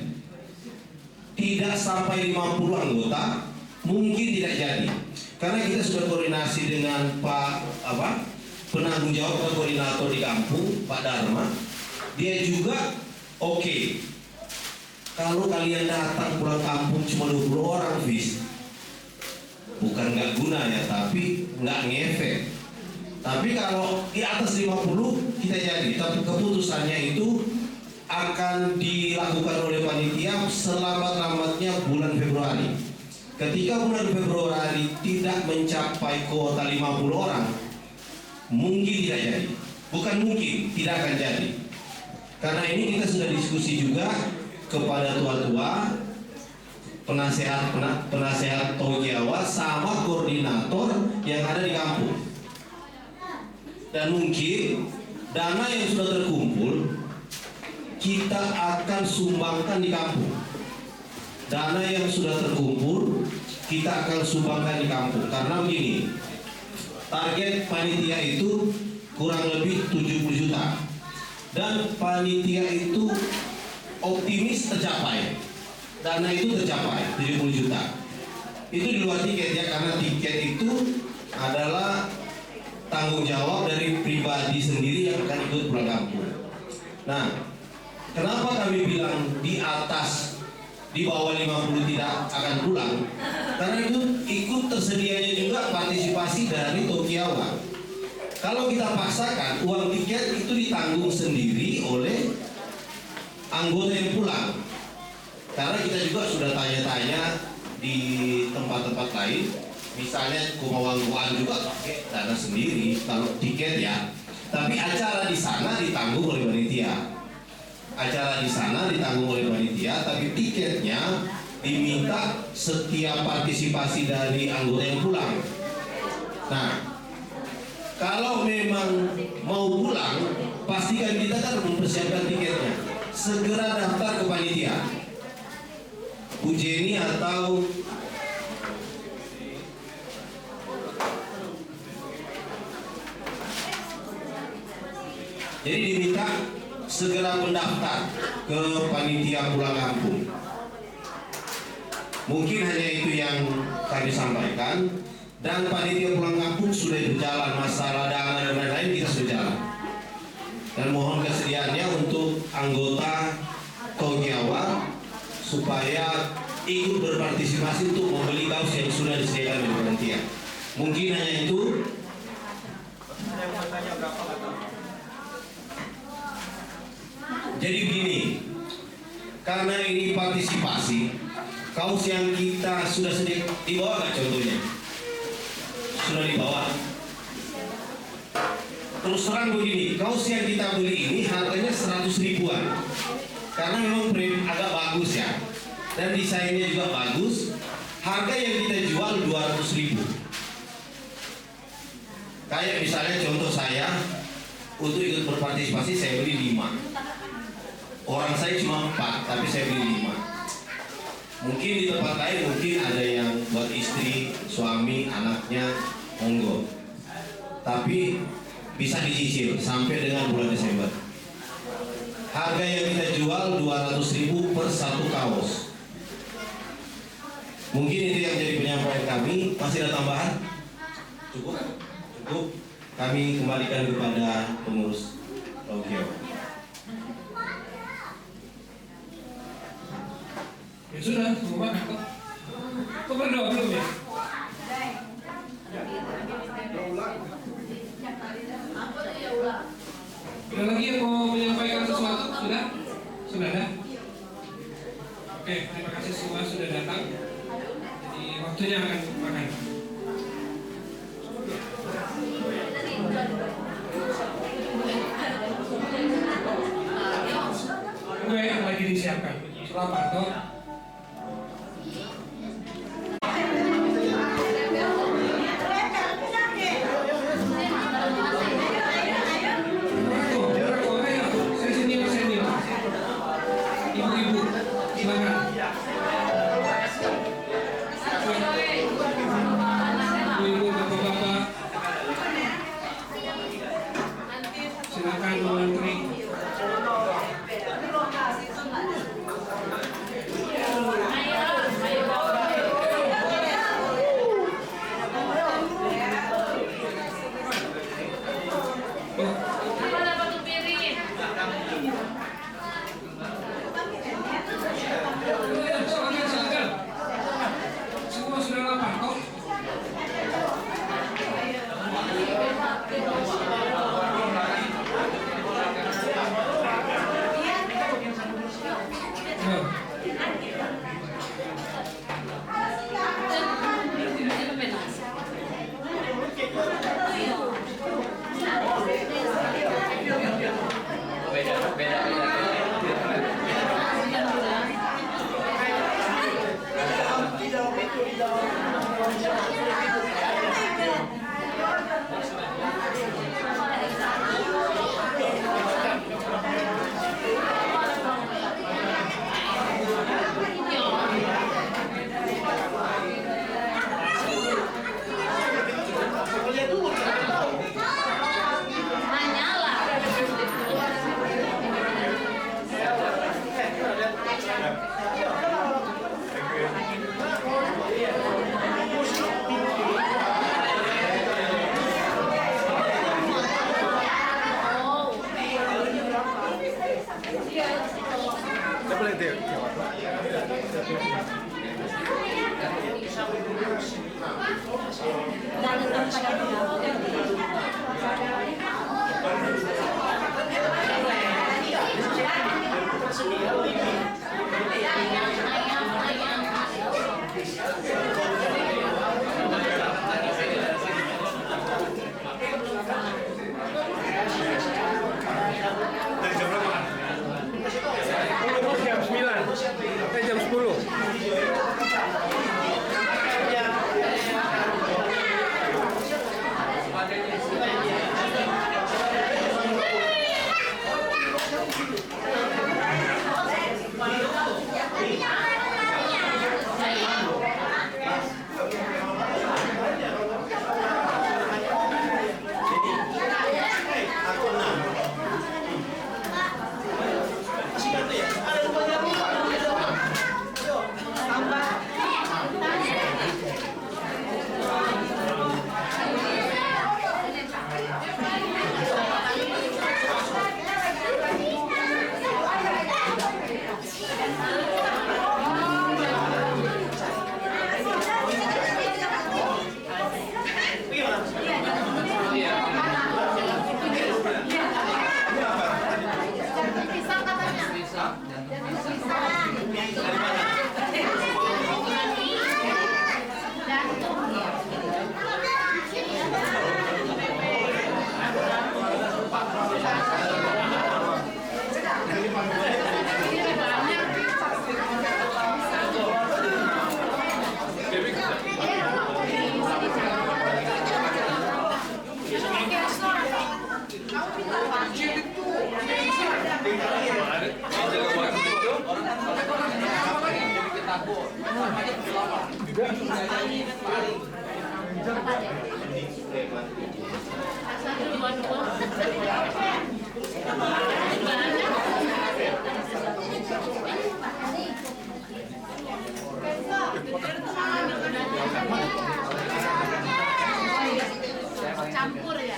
Tidak sampai 50 anggota, mungkin tidak jadi. Karena kita sudah koordinasi dengan penanggung jawab atau koordinator di kampung, Pak Dharma. Dia juga oke. Kalau kalian datang pulang kampung cuma 20 orang, bukan nggak guna ya, tapi nggak ngefek. Tapi kalau di atas 50 kita jadi. Tapi keputusannya itu akan dilakukan oleh panitia selambat-lambatnya bulan Februari. Ketika bulan Februari tidak mencapai kuota 50 orang, mungkin tidak jadi. Bukan mungkin, tidak akan jadi. Karena ini kita sudah diskusi juga kepada tua-tua, penasehat Tokiawa sama koordinator yang ada di kampung. Dan mungkin dana yang sudah terkumpul kita akan sumbangkan di kampung. Dana yang sudah terkumpul kita akan sumbangkan di kampung. Karena begini, target panitia itu kurang lebih 70 juta. Dan panitia itu optimis tercapai. Dana itu tercapai 70 juta. Itu di luar tiket ya, karena tiket itu adalah tanggung jawab dari pribadi sendiri yang akan ikut pulang kampung. Nah, kenapa kami bilang di bawah 50 tidak akan pulang? Karena itu ikut tersedianya juga partisipasi dari Tokiawa. Kalau kita paksakan, uang tiket itu ditanggung sendiri oleh anggota yang pulang. Karena kita juga sudah tanya-tanya di tempat-tempat lain. Misalnya Kumawangguan juga pakai dana sendiri kalau tiket ya. Tapi acara di sana ditanggung oleh panitia. Acara di sana ditanggung oleh panitia, tapi tiketnya diminta setiap partisipasi dari anggota yang pulang. Nah, kalau memang mau pulang, pastikan kita kan mempersiapkan tiketnya. Segera daftar ke panitia. Bu Jenny atau jadi diminta segera mendaftar ke panitia pulang kampung. Mungkin hanya itu yang kami sampaikan. Dan panitia pulang kampung sudah berjalan, masalah dana dan lain-lain kita sudah jalan. Dan mohon kesediaannya untuk anggota Tokiawa supaya ikut berpartisipasi untuk membeli kaos yang sudah disediakan oleh panitia. Mungkin hanya itu. Jadi begini, karena ini partisipasi, kaos yang kita sudah dibawa nggak contohnya? Sudah dibawa. Terus terang begini, kaos yang kita beli ini harganya 100 ribuan. Karena memang print agak bagus ya. Dan desainnya juga bagus. Harga yang kita jual 200 ribu. Kayak misalnya contoh saya, untuk ikut berpartisipasi saya beli 5. Orang saya cuma 4, tapi saya beli 5. Mungkin di tempat lain mungkin ada yang buat istri, suami, anaknya, monggo. Tapi bisa dicicil sampai dengan bulan Desember. Harga yang kita jual 200 ribu per satu kaos. Mungkin itu yang jadi penyampaian kami. Masih ada tambahan? Cukup? Cukup. Kami kembalikan kepada pengurus Rogio. Ya sudah, semua makan kok. Kok berdoa belum ya? Ada lagi yang mau menyampaikan sesuatu? Sudah? Sudah ada? Oke, terima kasih semua sudah datang. Jadi waktunya akan makan. Gue yang lagi disiapkan. Lapar toh? Ibu-ibu, silakan. Ibu-ibu, bapak-bapak, silakan mengantri. Silakan. Semua sudah lapar kok. Jam 10. Campur ya.